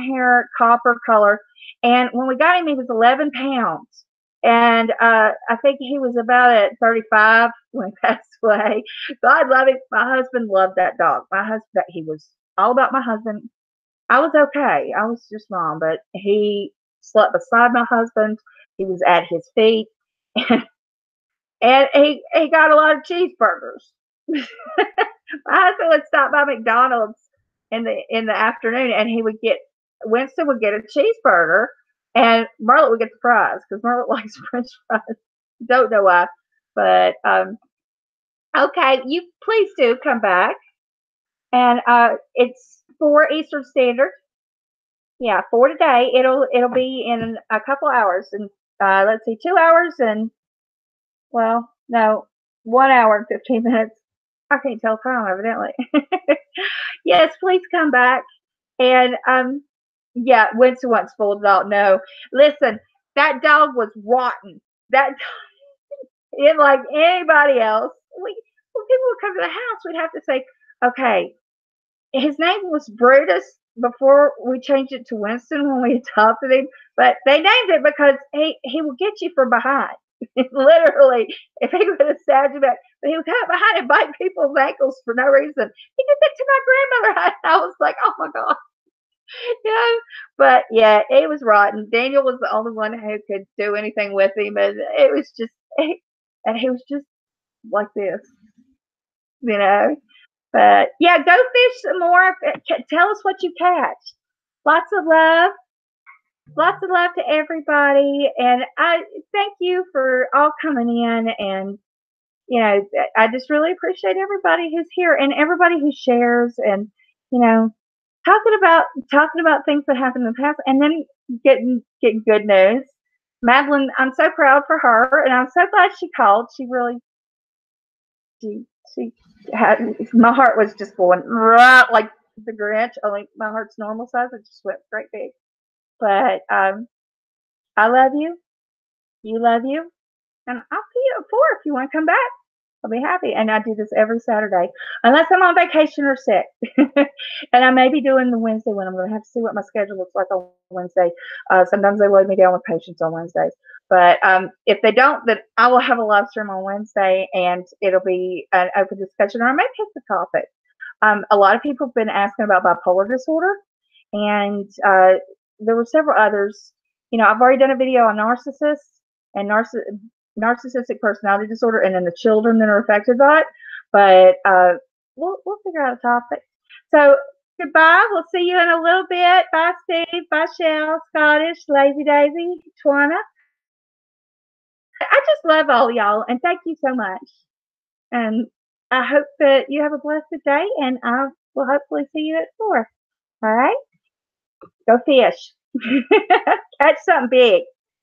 hair copper color, and when we got him, he was 11 pounds. And I think he was about at 35 when he passed away. God love him. My husband loved that dog. He was all about my husband. I was okay. I was just mom, but he slept beside my husband. He was at his feet, and he got a lot of cheeseburgers. My husband would stop by McDonald's in the afternoon, and Winston would get a cheeseburger And Marlon would get the fries because Marlon likes French fries. Don't know why, but okay, you please do come back, and it's 4 Eastern Standard. Yeah, 4 today. It'll be in a couple hours, and let's see, 2 hours and well, no, 1 hour and 15 minutes. I can't tell time, evidently. Yes, please come back. And yeah, Winston wants full dog. No, listen, that dog was rotten. That it like anybody else. When people would come to the house, we'd have to say, okay, his name was Brutus before we changed it to Winston when we adopted him, but they named it because he will get you from behind. Literally, if he would have stabbed you back, but he would come behind and bite people's ankles for no reason. He did that to my grandmother. I was like, oh my god, you know. But yeah, it was rotten. Daniel was the only one who could do anything with him, and it was just, and he was just like this, you know. But yeah, go fish some more. Tell us what you catch. Lots of love. Lots of love to everybody. And I thank you for all coming in. And, you know, I just really appreciate everybody who's here and everybody who shares and, you know, talking about things that happened in the past and then getting good news. Madeline, I'm so proud for her and I'm so glad she called. She really she had, my heart was just going like the Grinch, only my heart's normal size. It just went great big. But I love you. You love you. And I'll see you at 4 if you want to come back. I'll be happy. And I do this every Saturday, unless I'm on vacation or sick. And I may be doing the Wednesday one. I'm going to have to see what my schedule looks like on Wednesday. Sometimes they load me down with patients on Wednesdays. But if they don't, then I will have a live stream on Wednesday, and it'll be an open discussion, or I may pick the topic. A lot of people have been asking about bipolar disorder, and there were several others. You know, I've already done a video on narcissists and narcissistic personality disorder, and then the children that are affected by it. But we'll figure out a topic. So goodbye. We'll see you in a little bit. Bye, Steve. Bye, Shell. Scottish, Lazy Daisy, Twana. I just love all y'all, and thank you so much. And I hope that you have a blessed day, and I will hopefully see you at 4. All right? Go fish. Catch something big.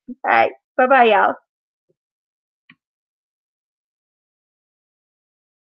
All right. Bye-bye, y'all.